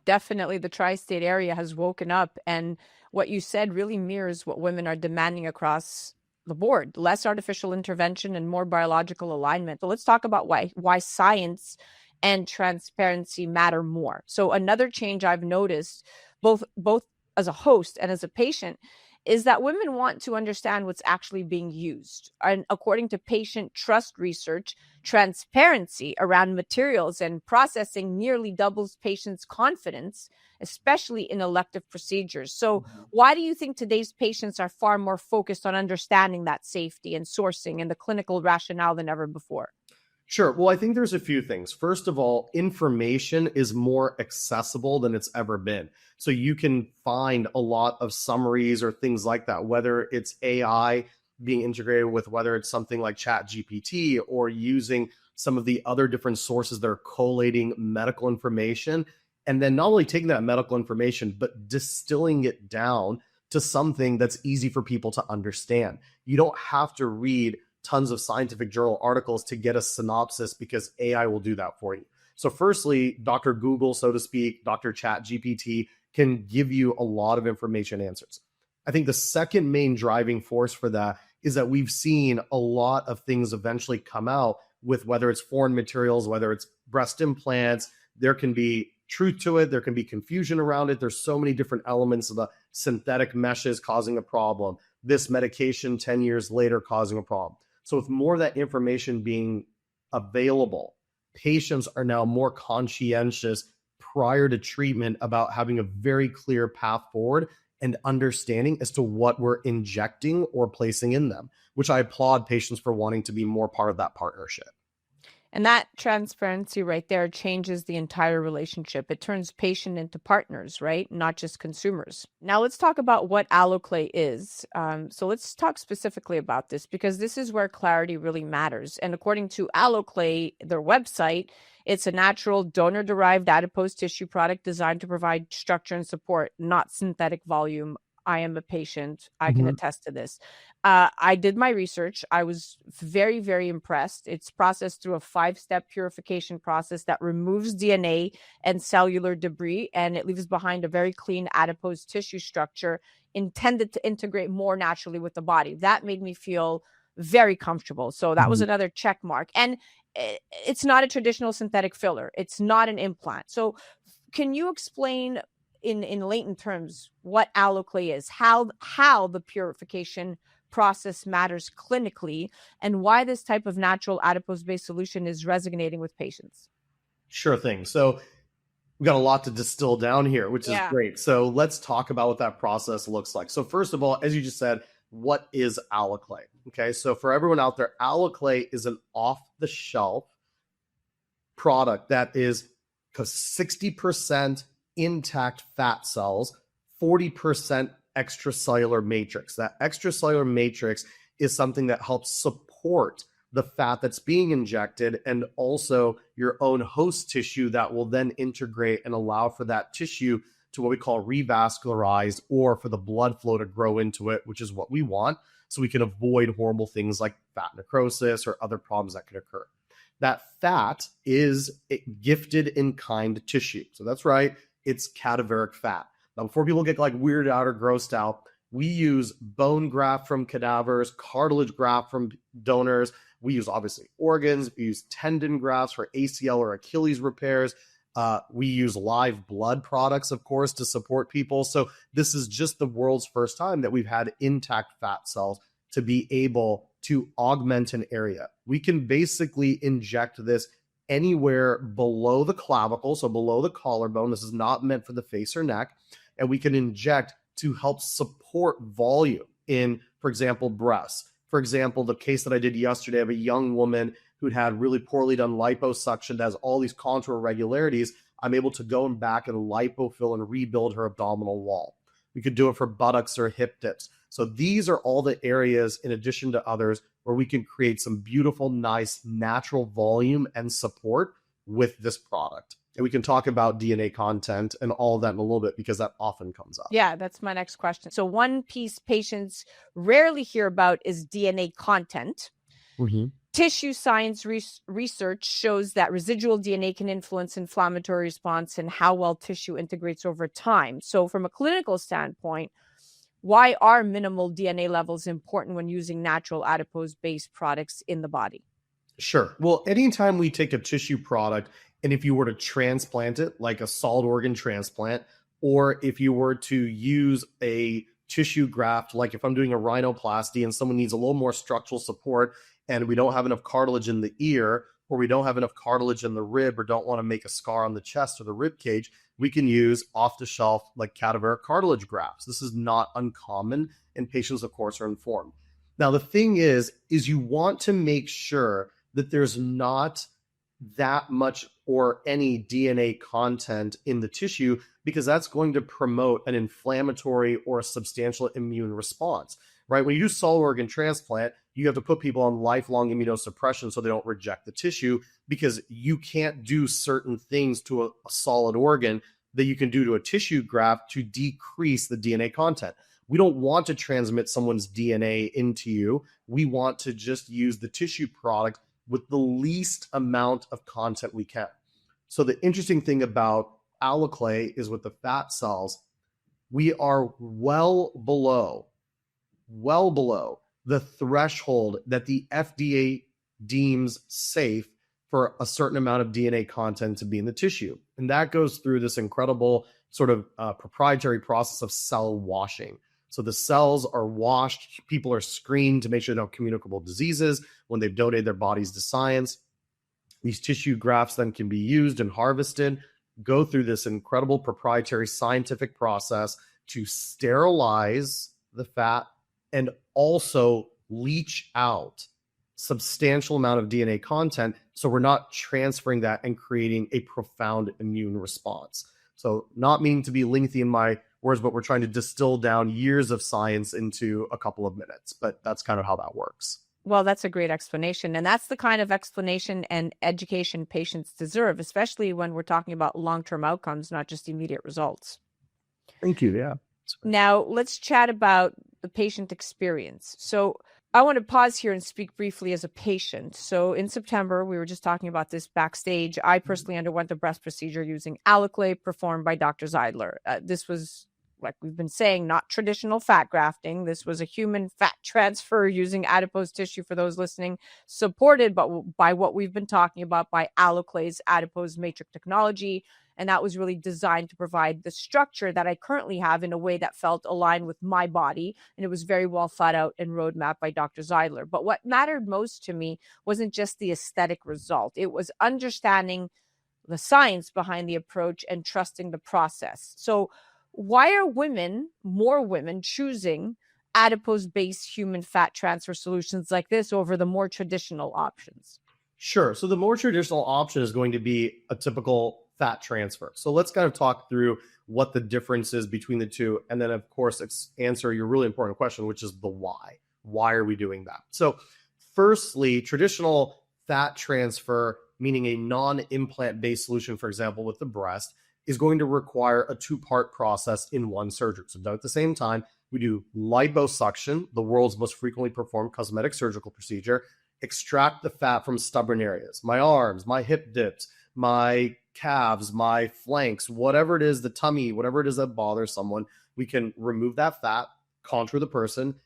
B: Definitely the tri-state area has woken up, and what you said really mirrors what women are demanding across the board: less artificial intervention and more biological alignment. So let's talk about why science and transparency matter more. So another change I've noticed, both as a host and as a patient, is that women want to understand what's actually being used. And according to patient trust research, transparency around materials and processing nearly doubles patients' confidence, especially in elective procedures. So why do you think today's patients are far more focused on understanding that safety and sourcing and the clinical rationale than ever before?
H: Sure. Well, I think there's a few things. First of all, information is more accessible than it's ever been. So you can find a lot of summaries or things like that, whether it's AI being integrated with, whether it's something like ChatGPT or using some of the other different sources that are collating medical information. And then not only taking that medical information, but distilling it down to something that's easy for people to understand. You don't have to read tons of scientific journal articles to get a synopsis, because AI will do that for you. So firstly, Dr. Google, so to speak, Dr. ChatGPT can give you a lot of information answers. I think the second main driving force for that is that we've seen a lot of things eventually come out with, whether it's foreign materials, whether it's breast implants, there can be truth to it, there can be confusion around it. There's so many different elements of the synthetic meshes causing a problem. This medication 10 years later causing a problem. So with more of that information being available, patients are now more conscientious prior to treatment about having a very clear path forward and understanding as to what we're injecting or placing in them, which I applaud patients for wanting to be more part of that partnership.
B: And that transparency right there changes the entire relationship. It turns patient into partners, right? Not just consumers. Now let's talk about what alloclay is. So let's talk specifically about this, because this is where clarity really matters. And according to alloclay, their website, it's a natural donor-derived adipose tissue product designed to provide structure and support, not synthetic volume. I am a patient. I can attest to this. I did my research. I was very, very impressed. It's processed through a 5-step purification process that removes DNA and cellular debris, and it leaves behind a very clean adipose tissue structure intended to integrate more naturally with the body. That made me feel very comfortable. So that was another check mark. And it's not a traditional synthetic filler. It's not an implant. So can you explain in latent terms what alloclay is, how the purification process matters clinically, and why this type of natural adipose-based solution is resonating with patients?
H: Sure thing. So we've got a lot to distill down here, which is great. So let's talk about what that process looks like. So first of all, as you just said, what is alloclay? Okay, so for everyone out there, alloclay is an off-the-shelf product that is 60% intact fat cells, 40% extracellular matrix. That extracellular matrix is something that helps support the fat that's being injected and also your own host tissue that will then integrate and allow for that tissue to what we call revascularize, or for the blood flow to grow into it, which is what we want, so we can avoid horrible things like fat necrosis or other problems that could occur. That fat is gifted in kind tissue. So that's right, it's cadaveric fat. Now, before people get like weirded out or grossed out, we use bone graft from cadavers, cartilage graft from donors. We use obviously organs. We use tendon grafts for ACL or Achilles repairs. We use live blood products, of course, to support people. So this is just the world's first time that we've had intact fat cells to be able to augment an area. We can basically inject this anywhere below the clavicle, so below the collarbone. This is not meant for the face or neck. And we can inject to help support volume in, for example, breasts. For example, the case that I did yesterday of a young woman who'd had really poorly done liposuction that has all these contour irregularities. I'm able to go back and lipofill and rebuild her abdominal wall. We could do it for buttocks or hip dips. So these are all the areas, in addition to others, where we can create some beautiful, nice, natural volume and support with this product. And we can talk about DNA content and all of that in a little bit, because that often comes up.
B: Yeah, that's my next question. So one piece patients rarely hear about is DNA content. Tissue science research shows that residual DNA can influence inflammatory response and how well tissue integrates over time. So from a clinical standpoint, why are minimal DNA levels important when using natural adipose-based products in the body?
H: Sure. Well, anytime we take a tissue product, and if you were to transplant it, like a solid organ transplant, or if you were to use a tissue graft, like if I'm doing a rhinoplasty and someone needs a little more structural support and we don't have enough cartilage in the ear, or we don't have enough cartilage in the rib, or don't want to make a scar on the chest or the rib cage, we can use off-the-shelf like cadaveric cartilage grafts. This is not uncommon, and patients, of course, are informed. Now, the thing is you want to make sure that there's not that much or any DNA content in the tissue, because that's going to promote an inflammatory or a substantial immune response, right? When you do solid organ transplant, you have to put people on lifelong immunosuppression so they don't reject the tissue, because you can't do certain things to a solid organ that you can do to a tissue graft to decrease the DNA content. We don't want to transmit someone's DNA into you. We want to just use the tissue product with the least amount of content we can. So the interesting thing about alloclay is with the fat cells, we are well below the threshold that the FDA deems safe for a certain amount of DNA content to be in the tissue. And that goes through this incredible sort of proprietary process of cell washing. So the cells are washed, people are screened to make sure they don't have communicable diseases when they've donated their bodies to science. These tissue grafts then can be used and harvested, go through this incredible proprietary scientific process to sterilize the fat and also leach out substantial amount of DNA content, so we're not transferring that and creating a profound immune response. So not meaning to be lengthy in my words, but we're trying to distill down years of science into a couple of minutes, but that's kind of how that works.
B: Well, that's a great explanation. And that's the kind of explanation and education patients deserve, especially when we're talking about long-term outcomes, not just immediate results.
H: Thank you. Yeah.
B: Now, let's chat about the patient experience. So I want to pause here and speak briefly as a patient. So in September, we were just talking about this backstage. I personally underwent the breast procedure using Alaclay performed by Dr. Zeidler. This was, like we've been saying, not traditional fat grafting. This was a human fat transfer using adipose tissue, for those listening, supported by what we've been talking about by Alaclay's adipose matrix technology. And that was really designed to provide the structure that I currently have in a way that felt aligned with my body. And it was very well thought out and roadmapped by Dr. Zeidler. But what mattered most to me wasn't just the aesthetic result. It was understanding the science behind the approach and trusting the process. So why are more women choosing adipose-based human fat transfer solutions like this over the more traditional options?
H: Sure. So the more traditional option is going to be a typical fat transfer. So let's kind of talk through what the difference is between the two. And then, of course, answer your really important question, which is the why. Why are we doing that? So firstly, traditional fat transfer, meaning a non-implant based solution, for example, with the breast, is going to require a two-part process in one surgery. So done at the same time, we do liposuction, the world's most frequently performed cosmetic surgical procedure, extract the fat from stubborn areas, my arms, my hip dips, my calves, my flanks, whatever it is, the tummy, whatever it is that bothers someone, we can remove that fat, contour the person,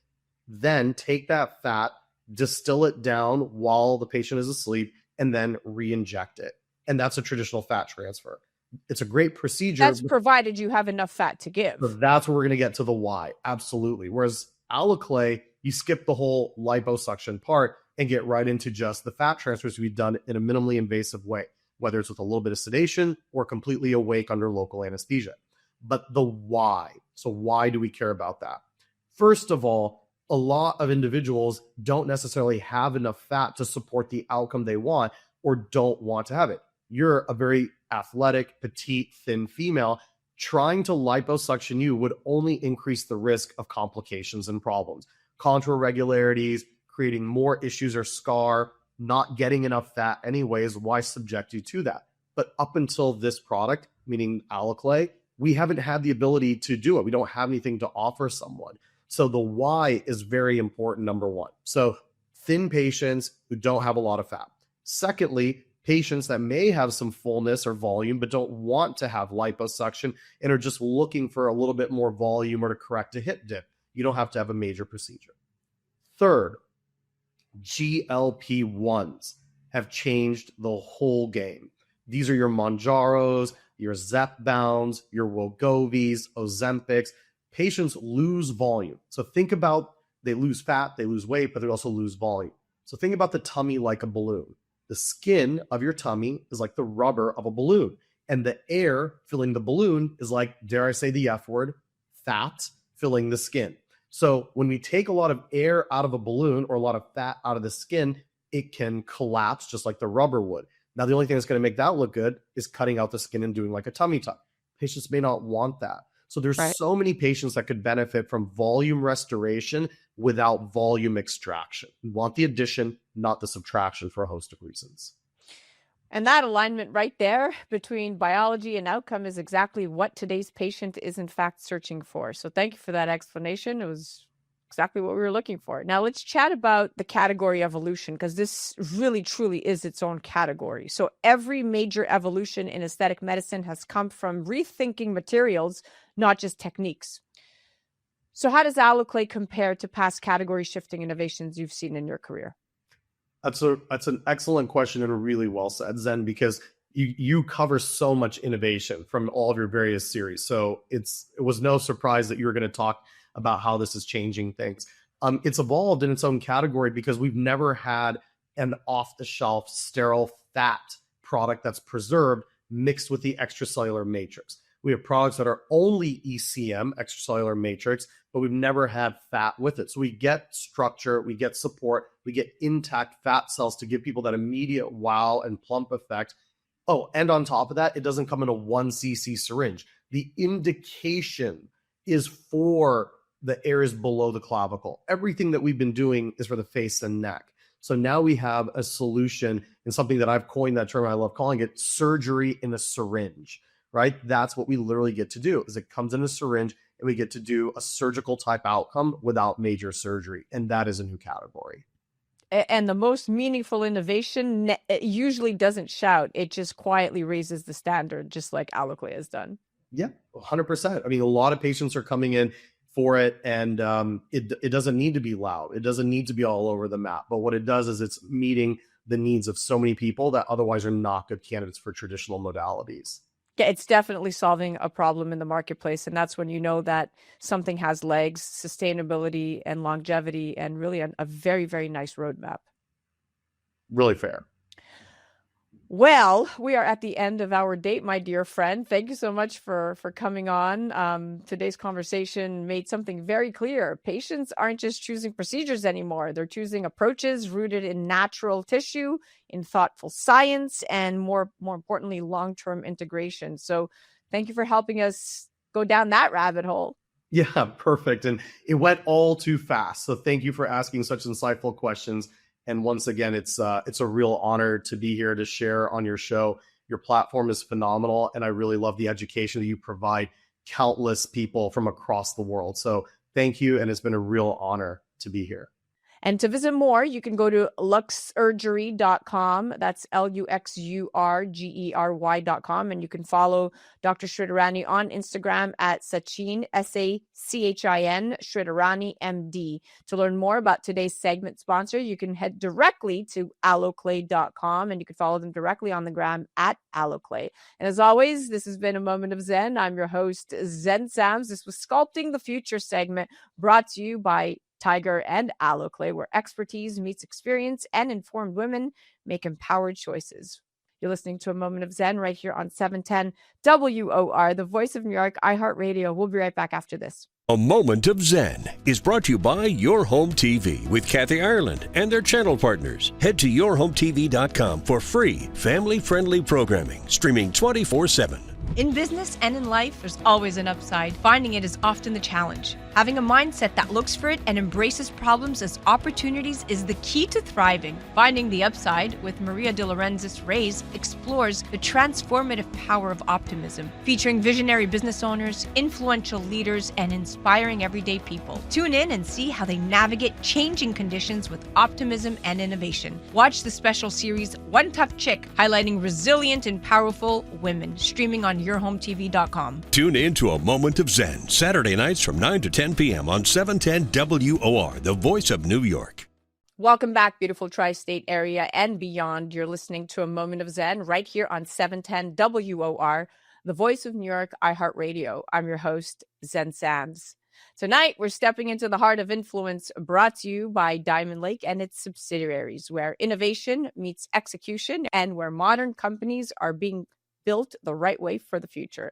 H: then take that fat, distill it down while the patient is asleep, and then re-inject it. And that's a traditional fat transfer. It's a great procedure.
B: That's provided you have enough fat to give.
H: So that's where we're going to get to the why. Absolutely. Whereas Alaclay, you skip the whole liposuction part and get right into just the fat transfers to be done in a minimally invasive way, whether it's with a little bit of sedation or completely awake under local anesthesia. But the why. So why do we care about that? First of all, a lot of individuals don't necessarily have enough fat to support the outcome they want or don't want to have it. You're a very athletic, petite, thin female. Trying to liposuction you would only increase the risk of complications and problems. Contour irregularities, creating more issues or scar, not getting enough fat anyways, why subject you to that? But up until this product, meaning Alaclay, we haven't had the ability to do it. We don't have anything to offer someone. So the why is very important, number one. So thin patients who don't have a lot of fat. Secondly, patients that may have some fullness or volume but don't want to have liposuction and are just looking for a little bit more volume or to correct a hip dip. You don't have to have a major procedure. Third, GLP-1s have changed the whole game. These are your Mounjaros, your Zepbounds, your Wegovy's, Ozempics. Patients lose volume. So think about, they lose fat, they lose weight, but they also lose volume. So think about the tummy like a balloon. The skin of your tummy is like the rubber of a balloon. And the air filling the balloon is like, dare I say the F word, fat filling the skin. So when we take a lot of air out of a balloon or a lot of fat out of the skin, it can collapse just like the rubber would. Now, the only thing that's going to make that look good is cutting out the skin and doing like a tummy tuck. Patients may not want that. So there's so many patients that could benefit from volume restoration without volume extraction. We want the addition, not the subtraction, for a host of reasons.
B: And that alignment right there between biology and outcome is exactly what today's patient is in fact searching for. So thank you for that explanation. It was exactly what we were looking for. Now let's chat about the category evolution, because this really truly is its own category. So every major evolution in aesthetic medicine has come from rethinking materials, not just techniques. So how does Alaclay compare to past category shifting innovations you've seen in your career?
H: That's an excellent question and really well said, Zen, because you cover so much innovation from all of your various series. So it was no surprise that you were going to talk about how this is changing things. It's evolved in its own category because we've never had an off-the-shelf sterile fat product that's preserved mixed with the extracellular matrix. We have products that are only ECM, extracellular matrix, but we've never had fat with it. So we get structure, we get support, we get intact fat cells to give people that immediate wow and plump effect. Oh, and on top of that, it doesn't come in a 1 cc syringe. The indication is for the areas below the clavicle. Everything that we've been doing is for the face and neck. So now we have a solution in something that I've coined that term, I love calling it surgery in a syringe, right? That's what we literally get to do, is it comes in a syringe, and we get to do a surgical type outcome without major surgery. And that is a new category.
B: And the most meaningful innovation it usually doesn't shout. It just quietly raises the standard, just like Aloclay has done.
H: Yeah, 100%. I mean, a lot of patients are coming in for it, and it doesn't need to be loud. It doesn't need to be all over the map. But what it does is it's meeting the needs of so many people that otherwise are not good candidates for traditional modalities.
B: Yeah, it's definitely solving a problem in the marketplace. And that's when you know that something has legs, sustainability and longevity, and really a very, very nice roadmap.
H: Really fair.
B: Well, we are at the end of our date, my dear friend. Thank you so much for coming on. Today's conversation made something very clear. Patients aren't just choosing procedures anymore. They're choosing approaches rooted in natural tissue, in thoughtful science, and more importantly, long-term integration. So thank you for helping us go down that rabbit hole.
H: Yeah, perfect. And it went all too fast. So thank you for asking such insightful questions. And once again, it's a real honor to be here to share on your show. Your platform is phenomenal, and I really love the education that you provide countless people from across the world. So thank you, and it's been a real honor to be here.
B: And to visit more, you can go to LUXURGERY.com. That's LUXURGERY.com. And you can follow Dr. Shridharani on Instagram at Sachin, SACHIN, Shridharani, MD. To learn more about today's segment sponsor, you can head directly to Aloclay.com, and you can follow them directly on the gram at Aloclay. And as always, this has been A Moment of Xen. I'm your host, Zen Sams. This was Sculpting the Future segment, brought to you by Tiger and Aloclay, where expertise meets experience and informed women make empowered choices. You're listening to A Moment of Xen right here on 710 WOR, the voice of New York, iHeartRadio. We'll be right back after this.
A: A Moment of Xen is brought to you by Your Home TV with Kathy Ireland and their channel partners. Head to yourhometv.com for free, family-friendly programming, streaming 24/7.
E: In business and in life, there's always an upside. Finding it is often the challenge. Having a mindset that looks for it and embraces problems as opportunities is the key to thriving. Finding the Upside with Maria de Lorenzo Reyes explores the transformative power of optimism, featuring visionary business owners, influential leaders, and inspiring everyday people. Tune in and see how they navigate changing conditions with optimism and innovation. Watch the special series One Tough Chick, highlighting resilient and powerful women, streaming on yourhometv.com.
A: Tune in to A Moment of Zen, Saturday nights from 9 to 10 p.m. on 710 WOR, the voice of New York.
B: Welcome back, beautiful tri-state area and beyond. You're listening to A Moment of Zen right here on 710 WOR, the voice of New York, iHeartRadio. I'm your host, Zen Sams. Tonight, we're stepping into the heart of influence, brought to you by Diamond Lake and its subsidiaries, where innovation meets execution and where modern companies are being built the right way for the future.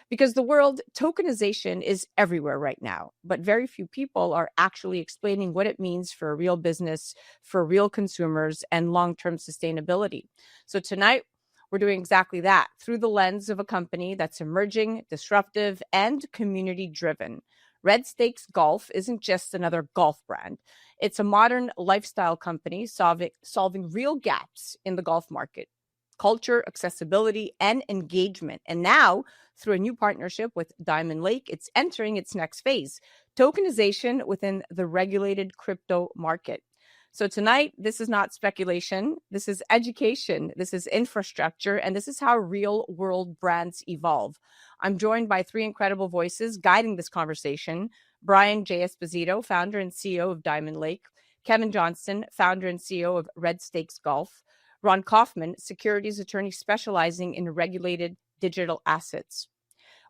B: Because the world, tokenization is everywhere right now, but very few people are actually explaining what it means for a real business, for real consumers, and long-term sustainability. So tonight, we're doing exactly that through the lens of a company that's emerging, disruptive, and community-driven. Red Stakes Golf isn't just another golf brand. It's a modern lifestyle company solving real gaps in the golf market. Culture, accessibility, and engagement. And now, through a new partnership with Diamond Lake, it's entering its next phase, tokenization within the regulated crypto market. So tonight, this is not speculation. This is education. This is infrastructure. And this is how real-world brands evolve. I'm joined by three incredible voices guiding this conversation. Brian J. Esposito, founder and CEO of Diamond Lake. Kevin Johnston, founder and CEO of Red Stakes Golf. Ron Kaufman, securities attorney specializing in regulated digital assets.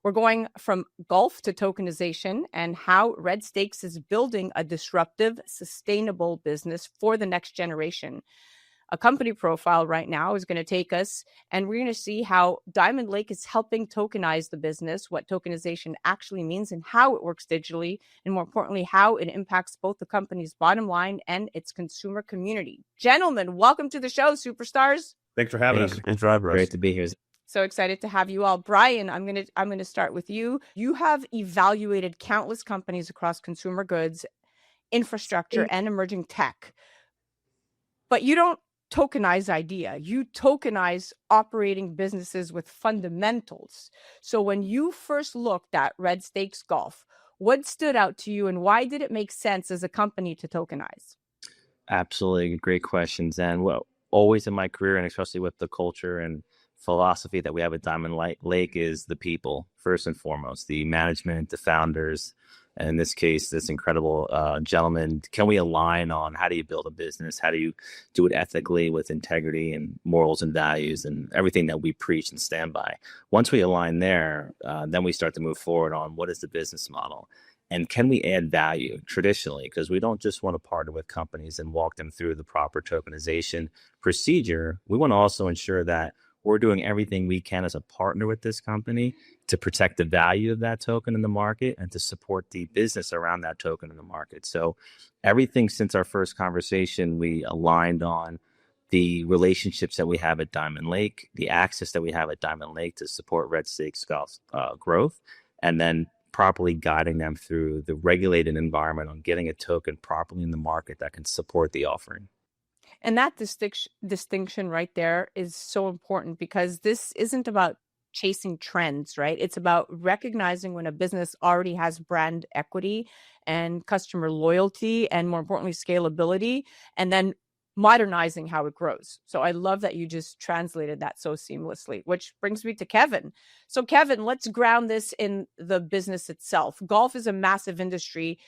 B: We're going from golf to tokenization and how Red Stakes is building a disruptive, sustainable business for the next generation. A company profile right now is going to take us, and we're going to see how Diamond Lake is helping tokenize the business, what tokenization actually means and how it works digitally, and more importantly, how it impacts both the company's bottom line and its consumer community. Gentlemen, welcome to the show, superstars.
I: Thanks for having us. Thanks for having us.
J: Great to be here.
B: So excited to have you all. Brian, I'm going to start with you. You have evaluated countless companies across consumer goods, infrastructure, and emerging tech. But you don't tokenize idea. You tokenize operating businesses with fundamentals. So when you first looked at Red Stakes Golf, What stood out to you and why did it make sense as a company to tokenize?
I: Absolutely. Great questions. And well, always in my career, and especially with the culture and philosophy that we have at Diamond Lake, is the people, first and foremost, the management, the founders, and in this case, this incredible gentleman. Can we align on how do you build a business? How do you do it ethically with integrity and morals and values and everything that we preach and stand by? Once we align there, then we start to move forward on what is the business model. And can we add value traditionally? Because we don't just want to partner with companies and walk them through the proper tokenization procedure. We want to also ensure that we're doing everything we can as a partner with this company to protect the value of that token in the market and to support the business around that token in the market. So everything since our first conversation, we aligned on the relationships that we have at Diamond Lake, the access that we have at Diamond Lake to support Red Stakes Golf growth, and then properly guiding them through the regulated environment on getting a token properly in the market that can support the offering.
B: And that distinction right there is so important because this isn't about chasing trends, right? It's about recognizing when a business already has brand equity and customer loyalty and, more importantly, scalability, and then modernizing how it grows. So I love that you just translated that so seamlessly, which brings me to Kevin. So Kevin, let's ground this in the business itself. Golf is a massive industry,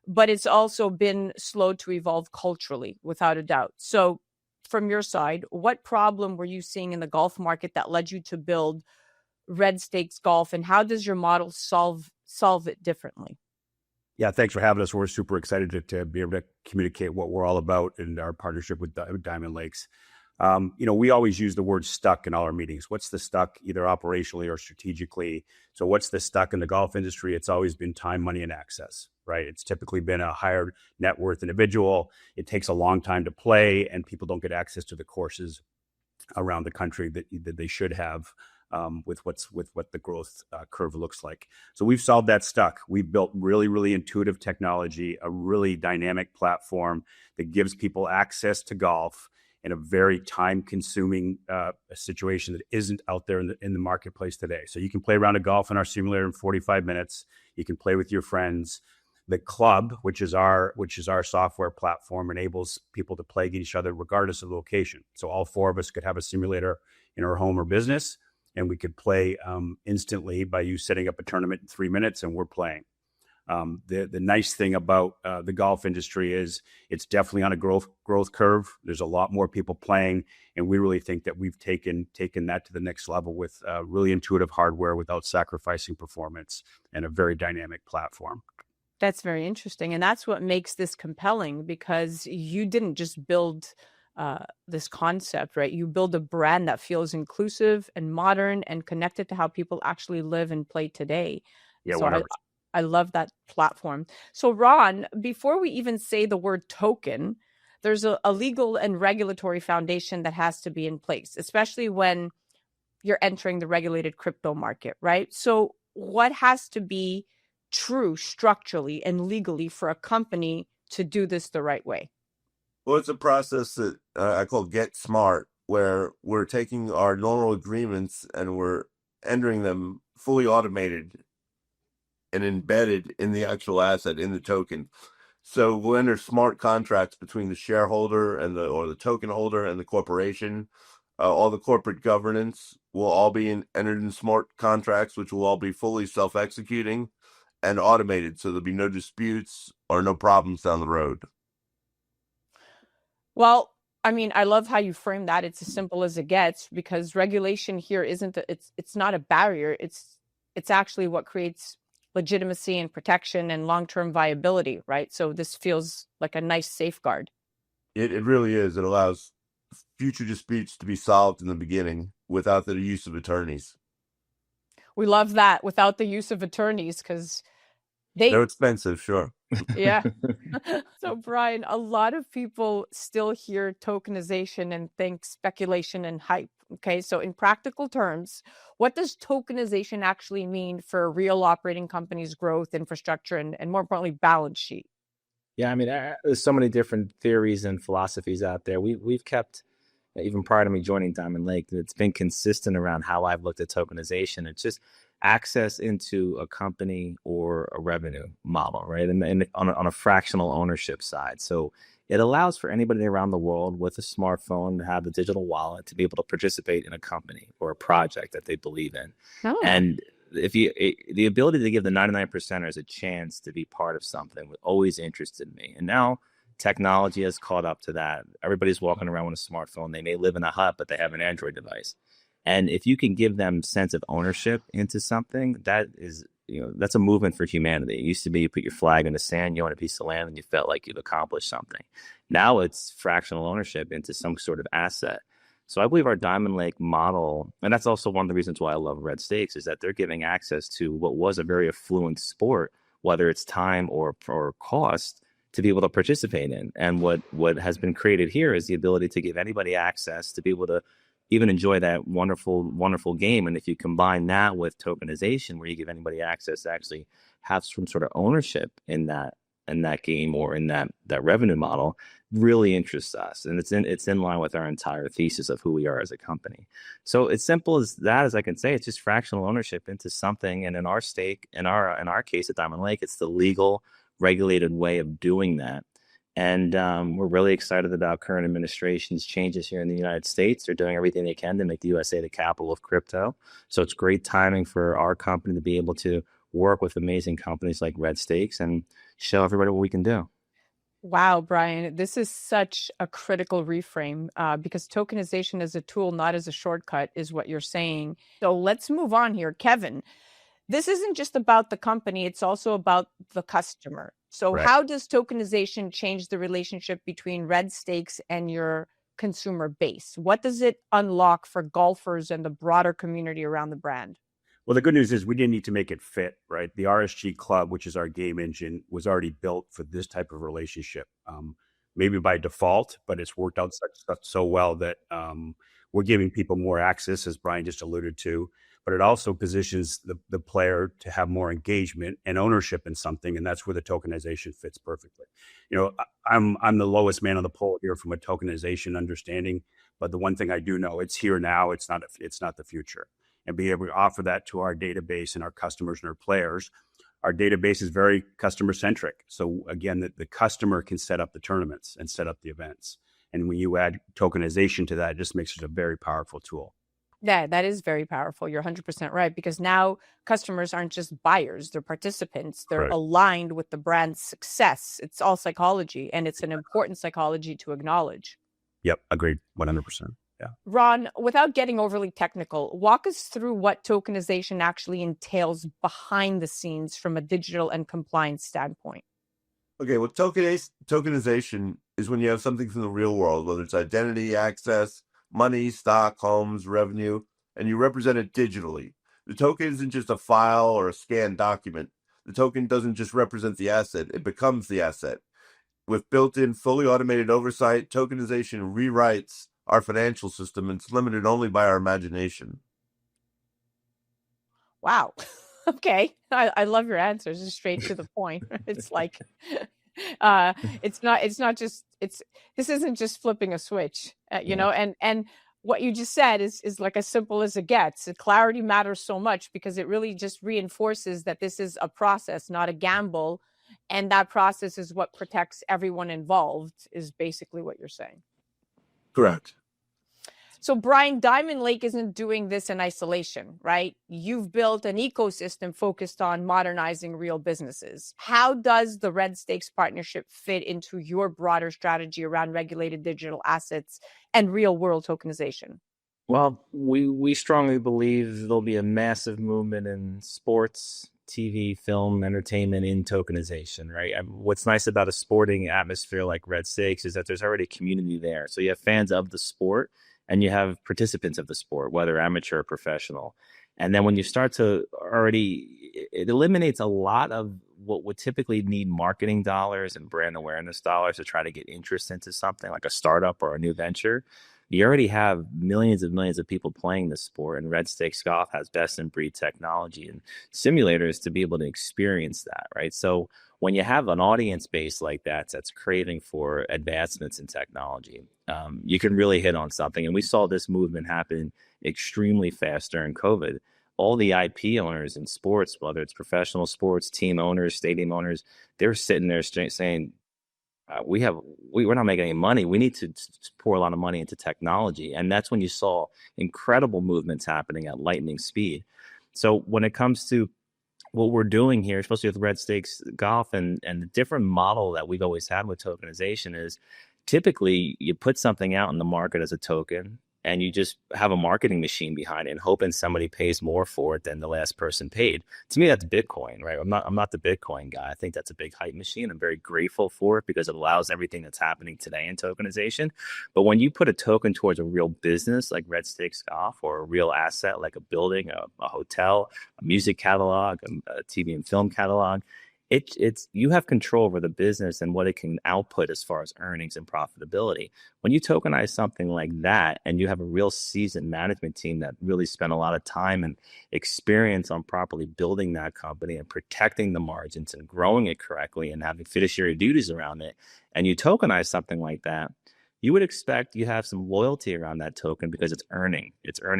B: but it's also been slow to evolve culturally, without a doubt. So from your side, what problem were you seeing in the golf market that led you to build Red Stakes Golf, and how does your model solve it differently?
J: Yeah, thanks for having us. We're super excited to be able to communicate what we're all about in our partnership with Diamond Lakes. We always use the word stuck in all our meetings. What's the stuck, either operationally or strategically? So what's the stuck in the golf industry? It's always been time, money, and access, right? It's typically been a higher net worth individual. It takes a long time to play, and people don't get access to the courses around the country that they should have. With what the growth curve looks like. So we've solved that stuck. We've built really, really intuitive technology, a really dynamic platform that gives people access to golf in a very time-consuming situation that isn't out there in the marketplace today. So you can play a round of golf in our simulator in 45 minutes. You can play with your friends. The club, which is our software platform, enables people to play against each other regardless of location. So all four of us could have a simulator in our home or business, and we could play instantly by you setting up a tournament in 3 minutes, and we're playing. The nice thing about the golf industry is it's definitely on a growth curve. There's a lot more people playing, and we really think that we've taken that to the next level with really intuitive hardware without sacrificing performance and a very dynamic platform.
B: That's very interesting, and that's what makes this compelling, because you didn't just build this concept, right? You build a brand that feels inclusive and modern and connected to how people actually live and play today.
J: Yeah,
B: So I love that platform. So Ron, before we even say the word token, there's a legal and regulatory foundation that has to be in place, especially when you're entering the regulated crypto market, right? So what has to be true structurally and legally for a company to do this the right way?
K: Well, it's a process that I call Get Smart, where we're taking our normal agreements and we're entering them fully automated and embedded in the actual asset, in the token. So we'll enter smart contracts between the shareholder and the token holder and the corporation. All the corporate governance will all be entered in smart contracts, which will all be fully self-executing and automated. So there'll be no disputes or no problems down the road.
B: Well, I mean, I love how you frame that. It's as simple as it gets, because regulation here it's not a barrier. It's actually what creates legitimacy and protection and long-term viability, right? So this feels like a nice safeguard.
K: It really is. It allows future disputes to be solved in the beginning without the use of attorneys.
B: We love that, without the use of attorneys, because
K: they're expensive, sure.
B: Yeah. So Brian, a lot of people still hear tokenization and think speculation and hype. Okay. So in practical terms, what does tokenization actually mean for a real operating company's growth, infrastructure, and more importantly, balance sheet?
I: Yeah, I mean, there's so many different theories and philosophies out there. We've kept, even prior to me joining Diamond Lake, it's been consistent around how I've looked at tokenization. It's just access into a company or a revenue model, right? And on a fractional ownership side. So it allows for anybody around the world with a smartphone to have the digital wallet to be able to participate in a company or a project that they believe in.
B: Oh.
I: And the ability to give the 99%ers a chance to be part of something always interested me. And now technology has caught up to that. Everybody's walking around with a smartphone. They may live in a hut, but they have an Android device. And if you can give them sense of ownership into something, that is, that's a movement for humanity. It used to be you put your flag in the sand, you own a piece of land, and you felt like you've accomplished something. Now it's fractional ownership into some sort of asset. So I believe our Diamond Lake model, and that's also one of the reasons why I love Red Stakes, is that they're giving access to what was a very affluent sport, whether it's time or cost, to be able to participate in. And what has been created here is the ability to give anybody access to be able to even enjoy that wonderful, wonderful game. And if you combine that with tokenization, where you give anybody access to actually have some sort of ownership in that game or in that revenue model, really interests us. And it's in line with our entire thesis of who we are as a company. So it's simple as that, as I can say. It's just fractional ownership into something. And in our our case at Diamond Lake, it's the legal, regulated way of doing that. And we're really excited about current administration's changes here in the United States. They're doing everything they can to make the USA the capital of crypto. So it's great timing for our company to be able to work with amazing companies like Red Stakes and show everybody what we can do.
B: Wow, Brian, this is such a critical reframe because tokenization as a tool, not as a shortcut, is what you're saying. So let's move on here. Kevin, this isn't just about the company, it's also about the customer. So
J: Right.
B: How does tokenization change the relationship between Red Stakes and your consumer base? What does it unlock for golfers and the broader community around the brand?
J: Well, the good news is we didn't need to make it fit, right? The RSG Club, which is our game engine, was already built for this type of relationship. Maybe by default, but it's worked out so well that we're giving people more access, as Brian just alluded to. But it also positions the player to have more engagement and ownership in something, and that's where the tokenization fits perfectly. I'm the lowest man on the pole here from a tokenization understanding, but the one thing I do know, it's here now. It's not the future. And be able to offer that to our database and our customers and our players. Our database is very customer centric. So again, the customer can set up the tournaments and set up the events. And when you add tokenization to that, it just makes it a very powerful tool.
B: Yeah, that is very powerful. You're 100% right, because now customers aren't just buyers, they're participants. They're
J: Right.
B: aligned with the brand's success. It's all psychology, and it's an important psychology to acknowledge.
J: Yep, agreed, 100%. Yeah.
B: Ron, without getting overly technical, walk us through what tokenization actually entails behind the scenes from a digital and compliance standpoint.
K: Okay, well, tokenization is when you have something from the real world, whether it's identity, access, money, stock, homes, revenue, and you represent it digitally. The token isn't just a file or a scanned document. The token doesn't just represent the asset, it becomes the asset. With built-in, fully automated oversight, tokenization rewrites our financial system, and it's limited only by our imagination.
B: Wow. Okay. I love your answers. It's straight to the point. It's like, this isn't just flipping a switch, and what you just said is like as simple as it gets. The clarity matters so much because it really just reinforces that this is a process, not a gamble. And that process is what protects everyone involved, is basically what you're saying.
K: Correct.
B: So, Brian, Diamond Lake isn't doing this in isolation, right? You've built an ecosystem focused on modernizing real businesses. How does the Red Stakes partnership fit into your broader strategy around regulated digital assets and real world tokenization?
I: Well, we strongly believe there'll be a massive movement in sports, TV, film, entertainment in tokenization, right? What's nice about a sporting atmosphere like Red Stakes is that there's already a community there. So you have fans of the sport and you have participants of the sport, whether amateur or professional. And then when you start to it eliminates a lot of what would typically need marketing dollars and brand awareness dollars to try to get interest into something like a startup or a new venture. You already have millions of people playing this sport, and Red Stakes Golf has best in breed technology and simulators to be able to experience that, right? So when you have an audience base like that's craving for advancements in technology, you can really hit on something. And we saw this movement happen extremely fast during COVID. all the IP owners in sports, whether it's professional sports, team owners, stadium owners, they're sitting there saying, we're not making any money. We need to pour a lot of money into technology. And that's when you saw incredible movements happening at lightning speed. So when it comes to what we're doing here, especially with Red Stakes Golf and the different model that we've always had with tokenization is typically you put something out in the market as a token and you just have a marketing machine behind it and hoping somebody pays more for it than the last person paid. To me, that's Bitcoin, right? I'm not the Bitcoin guy. I think that's a big hype machine. I'm very grateful for it because it allows everything that's happening today in tokenization. But when you put a token towards a real business like Red Stakes Golf or a real asset like a building, a hotel, a music catalog, a TV and film catalog, it's you have control over the business and what it can output as far as earnings and profitability. When you tokenize something like that and you have a real seasoned management team that really spent a lot of time and experience on properly building that company and protecting the margins and growing it correctly and having fiduciary duties around it, and you tokenize something like that, you would expect you have some loyalty around that token because it's earning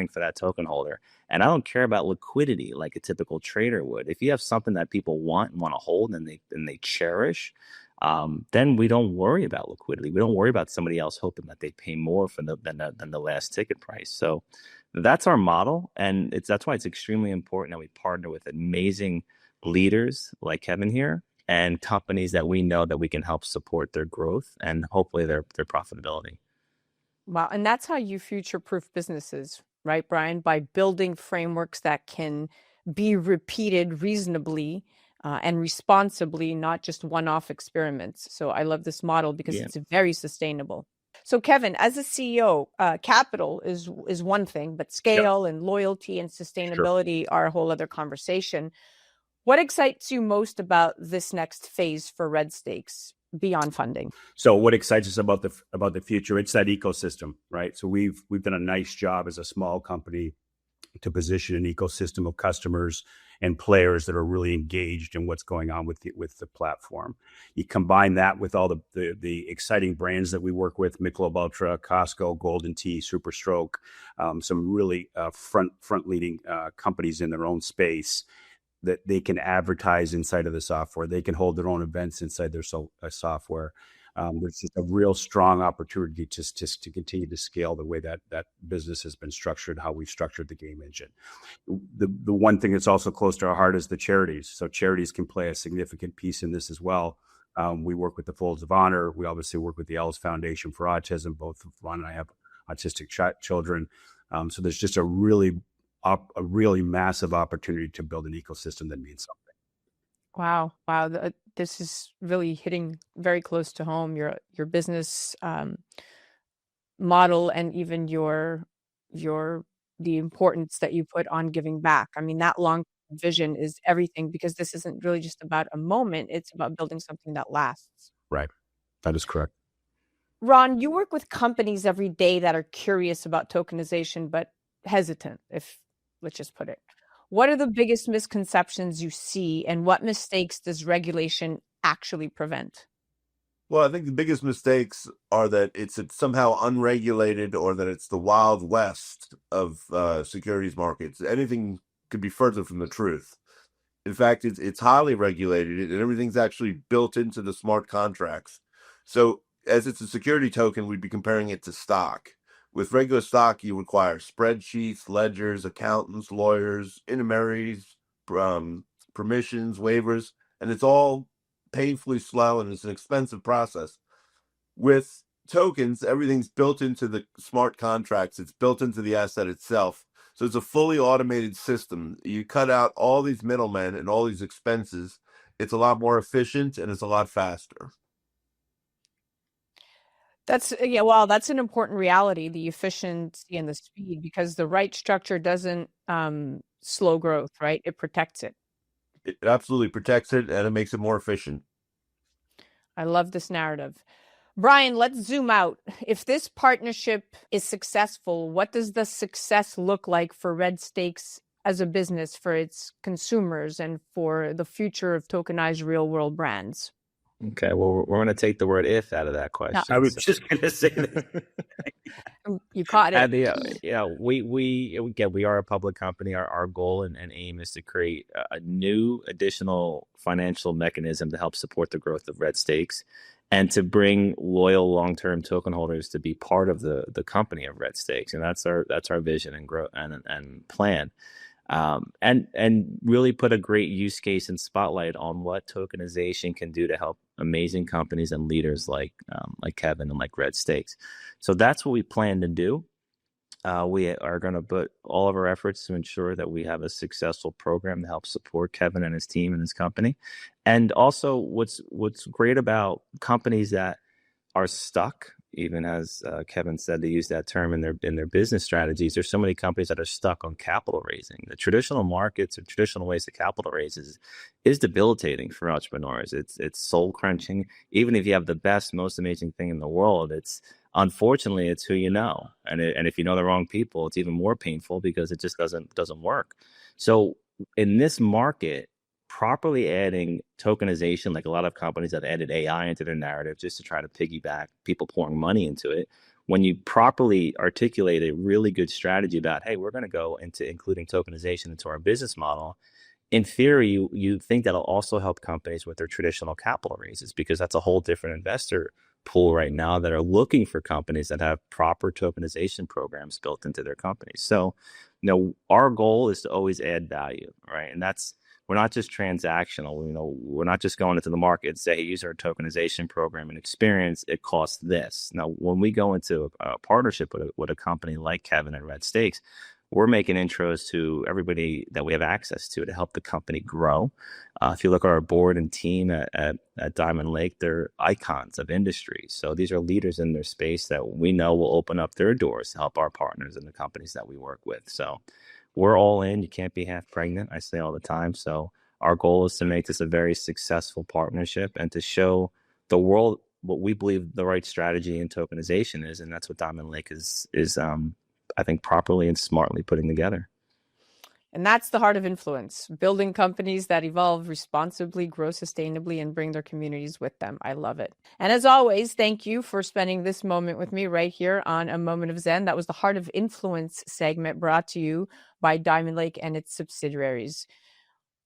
I: for that token holder. And I don't care about liquidity like a typical trader would. If you have something that people want and want to hold and they cherish, then we don't worry about liquidity. We don't worry about somebody else hoping that they pay more for than the last ticket price. So that's our model, and that's why it's extremely important that we partner with amazing leaders like Kevin here and companies that we know that we can help support their growth and hopefully their profitability.
B: Wow. And that's how you future-proof businesses, right, Brian? By building frameworks that can be repeated reasonably and responsibly, not just one-off experiments. So I love this model because it's very sustainable. So Kevin, as a CEO, capital is one thing, but scale and loyalty and sustainability are a whole other conversation. What excites you most about this next phase for Red Stakes beyond funding?
J: So what excites us about the future? It's that ecosystem, right? So we've done a nice job as a small company to position an ecosystem of customers and players that are really engaged in what's going on with the platform. You combine that with all the exciting brands that we work with: Michelob Ultra, Costco, Golden Tea, Super Stroke, some really front leading companies in their own space, that they can advertise inside of the software. They can hold their own events inside their software. There's just a real strong opportunity just to continue to scale the way that business has been structured, how we've structured the game engine. The one thing that's also close to our heart is the charities. So charities can play a significant piece in this as well. We work with the Folds of Honor. We obviously work with the Ellis Foundation for Autism. Both Ron and I have autistic children. So there's just a really massive opportunity to build an ecosystem that means something.
B: Wow. This is really hitting very close to home, your business model and even the importance that you put on giving back. I mean, that long vision is everything, because this isn't really just about a moment. It's about building something that lasts.
J: Right. That is correct.
B: Ron, you work with companies every day that are curious about tokenization, but hesitant, let's just put it. What are the biggest misconceptions you see, and what mistakes does regulation actually prevent?
K: Well, I think the biggest mistakes are that it's somehow unregulated, or that it's the Wild West of securities markets. Anything could be further from the truth. In fact, it's highly regulated, and everything's actually built into the smart contracts. So as it's a security token, we'd be comparing it to stock. With regular stock, you require spreadsheets, ledgers, accountants, lawyers, intermediaries, permissions, waivers, and it's all painfully slow, and it's an expensive process. With tokens, everything's built into the smart contracts. It's built into the asset itself. So it's a fully automated system. You cut out all these middlemen and all these expenses. It's a lot more efficient, and it's a lot faster.
B: That's an important reality, the efficiency and the speed, because the right structure doesn't slow growth, right? It protects it.
K: It absolutely protects it, and it makes it more efficient.
B: I love this narrative. Brian, let's zoom out. If this partnership is successful, what does the success look like for Red Stakes as a business, for its consumers, and for the future of tokenized real-world brands?
I: Okay, well, we're going to take the word if out of that
J: I
I: question.
J: was just going to say that.
B: You caught it.
I: And we are a public company. Our goal and aim is to create a new additional financial mechanism to help support the growth of red stakes and to bring loyal long-term token holders to be part of the company of red stakes. And that's our vision and growth and plan. And really put a great use case and spotlight on what tokenization can do to help amazing companies and leaders like Kevin and like Red Stakes. So that's what we plan to do. We are going to put all of our efforts to ensure that we have a successful program to help support Kevin and his team and his company. And also what's great about companies that are stuck, even as Kevin said, they use that term in their business strategies. There's so many companies that are stuck on capital raising. The traditional markets or traditional ways to capital raise is debilitating for entrepreneurs. It's soul crunching. Even if you have the best, most amazing thing in the world, unfortunately it's who you know. And if you know the wrong people, it's even more painful because it just doesn't work. So in this market, properly adding tokenization, like a lot of companies have added AI into their narrative just to try to piggyback people pouring money into it. When you properly articulate a really good strategy about, hey, we're going to go into including tokenization into our business model, in theory, you think that'll also help companies with their traditional capital raises, because that's a whole different investor pool right now that are looking for companies that have proper tokenization programs built into their companies. So, our goal is to always add value, right? And we're not just transactional. We're not just going into the market and say, hey, use our tokenization program and experience. It costs this. Now, when we go into a partnership with a company like Kevin and Red Stakes, we're making intros to everybody that we have access to help the company grow. If you look at our board and team at Diamond Lake, they're icons of industry. So these are leaders in their space that we know will open up their doors to help our partners and the companies that we work with. So we're all in. You can't be half pregnant, I say all the time. So our goal is to make this a very successful partnership and to show the world what we believe the right strategy in tokenization is. And that's what Diamond Lake is I think, properly and smartly putting together.
B: And that's the heart of influence, building companies that evolve responsibly, grow sustainably, and bring their communities with them. I love it. And as always, thank you for spending this moment with me right here on A Moment of Xen. That was the Heart of Influence segment brought to you by Diamond Lake and its subsidiaries.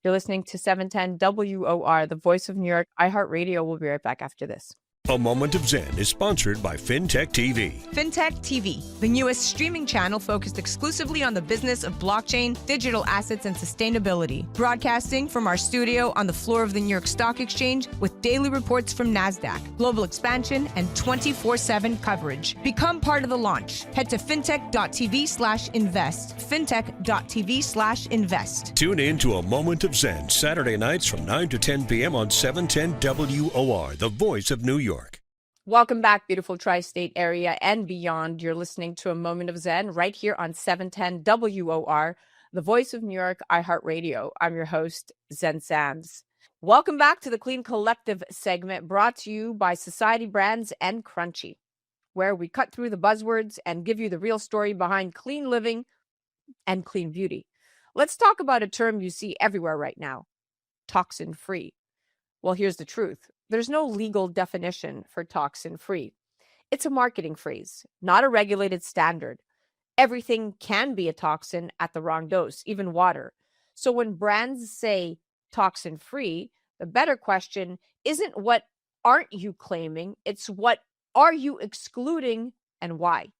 B: You're listening to 710 WOR, the voice of New York, iHeartRadio. We'll be right back after this.
A: A Moment of Xen is sponsored by FinTech TV.
E: FinTech TV, the newest streaming channel focused exclusively on the business of blockchain, digital assets, and sustainability. Broadcasting from our studio on the floor of the New York Stock Exchange with daily reports from NASDAQ, global expansion, and 24/7 coverage. Become part of the launch. Head to fintech.tv/invest. Fintech.tv/invest.
A: Tune in to A Moment of Xen, Saturday nights from 9 to 10 p.m. on 710 WOR, the voice of New York.
B: Welcome back, beautiful tri-state area and beyond. You're listening to A Moment of Xen right here on 710 WOR, the voice of New York, iHeartRadio. I'm your host, Zen Sams. Welcome back to the Clean Collective segment brought to you by Society Brands and Crunchy, where we cut through the buzzwords and give you the real story behind clean living and clean beauty. Let's talk about a term you see everywhere right now, toxin-free. Well, here's the truth. There's no legal definition for toxin-free. It's a marketing phrase, not a regulated standard. Everything can be a toxin at the wrong dose, even water. So when brands say toxin-free, the better question isn't what aren't you claiming, it's what are you excluding and why.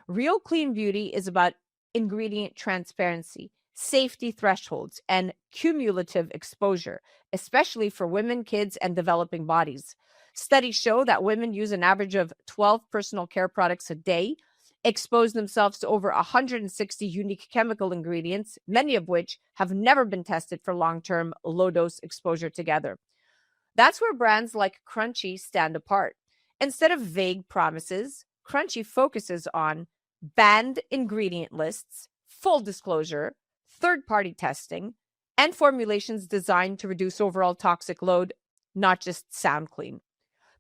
B: Real clean beauty is about ingredient transparency, safety thresholds, and cumulative exposure, especially for women, kids, and developing bodies. Studies show that women use an average of 12 personal care products a day, expose themselves to over 160 unique chemical ingredients, many of which have never been tested for long-term low-dose exposure together. That's where brands like Crunchy stand apart. Instead of vague promises, Crunchy focuses on banned ingredient lists, full disclosure, third-party testing, and formulations designed to reduce overall toxic load, not just sound clean.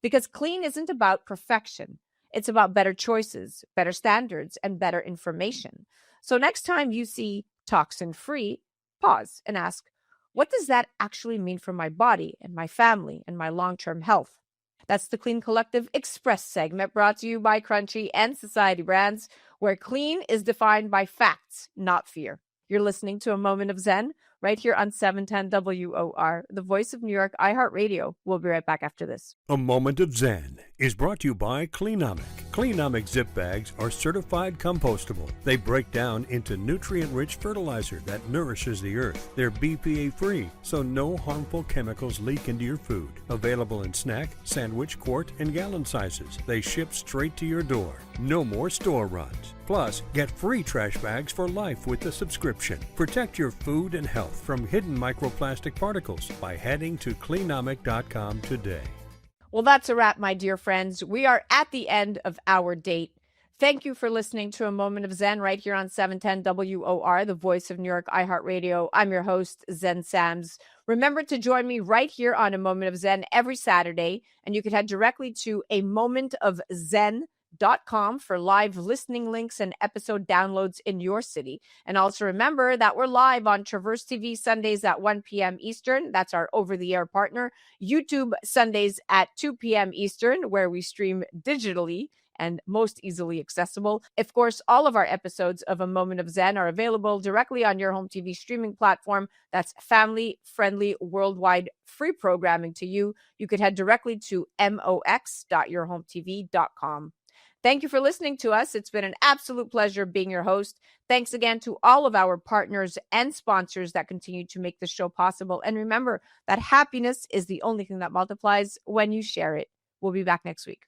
B: Because clean isn't about perfection. It's about better choices, better standards, and better information. So next time you see toxin-free, pause and ask, What does that actually mean for my body and my family and my long-term health? That's the Clean Collective Express segment brought to you by Crunchy and Society Brands, where clean is defined by facts, not fear. You're listening to A Moment of Zen right here on 710 WOR, the voice of New York, iHeartRadio. We'll be right back after this.
A: A Moment of Zen is brought to you by Cleanomic. Cleanomic zip bags are certified compostable. They break down into nutrient-rich fertilizer that nourishes the earth. They're BPA-free, so no harmful chemicals leak into your food. Available in snack, sandwich, quart, and gallon sizes. They ship straight to your door. No more store runs. Plus, get free trash bags for life with the subscription. Protect your food and health from hidden microplastic particles by heading to cleanomic.com today.
B: Well, that's a wrap, my dear friends. We are at the end of our date. Thank you for listening to A Moment of Zen right here on 710 WOR, the voice of New York, iHeartRadio. I'm your host, Zen Sams. Remember to join me right here on A Moment of Zen every Saturday, and you can head directly to amomentofzen.com for live listening links and episode downloads in your city. And also remember that we're live on Traverse TV Sundays at 1 p.m. Eastern. That's our over-the-air partner. YouTube Sundays at 2 p.m. Eastern, where we stream digitally and most easily accessible. Of course, all of our episodes of A Moment of Zen are available directly on your home TV streaming platform. That's family-friendly, worldwide, free programming to you. You could head directly to mox.yourhometv.com. Thank you for listening to us. It's been an absolute pleasure being your host. Thanks again to all of our partners and sponsors that continue to make the show possible. And remember that happiness is the only thing that multiplies when you share it. We'll be back next week.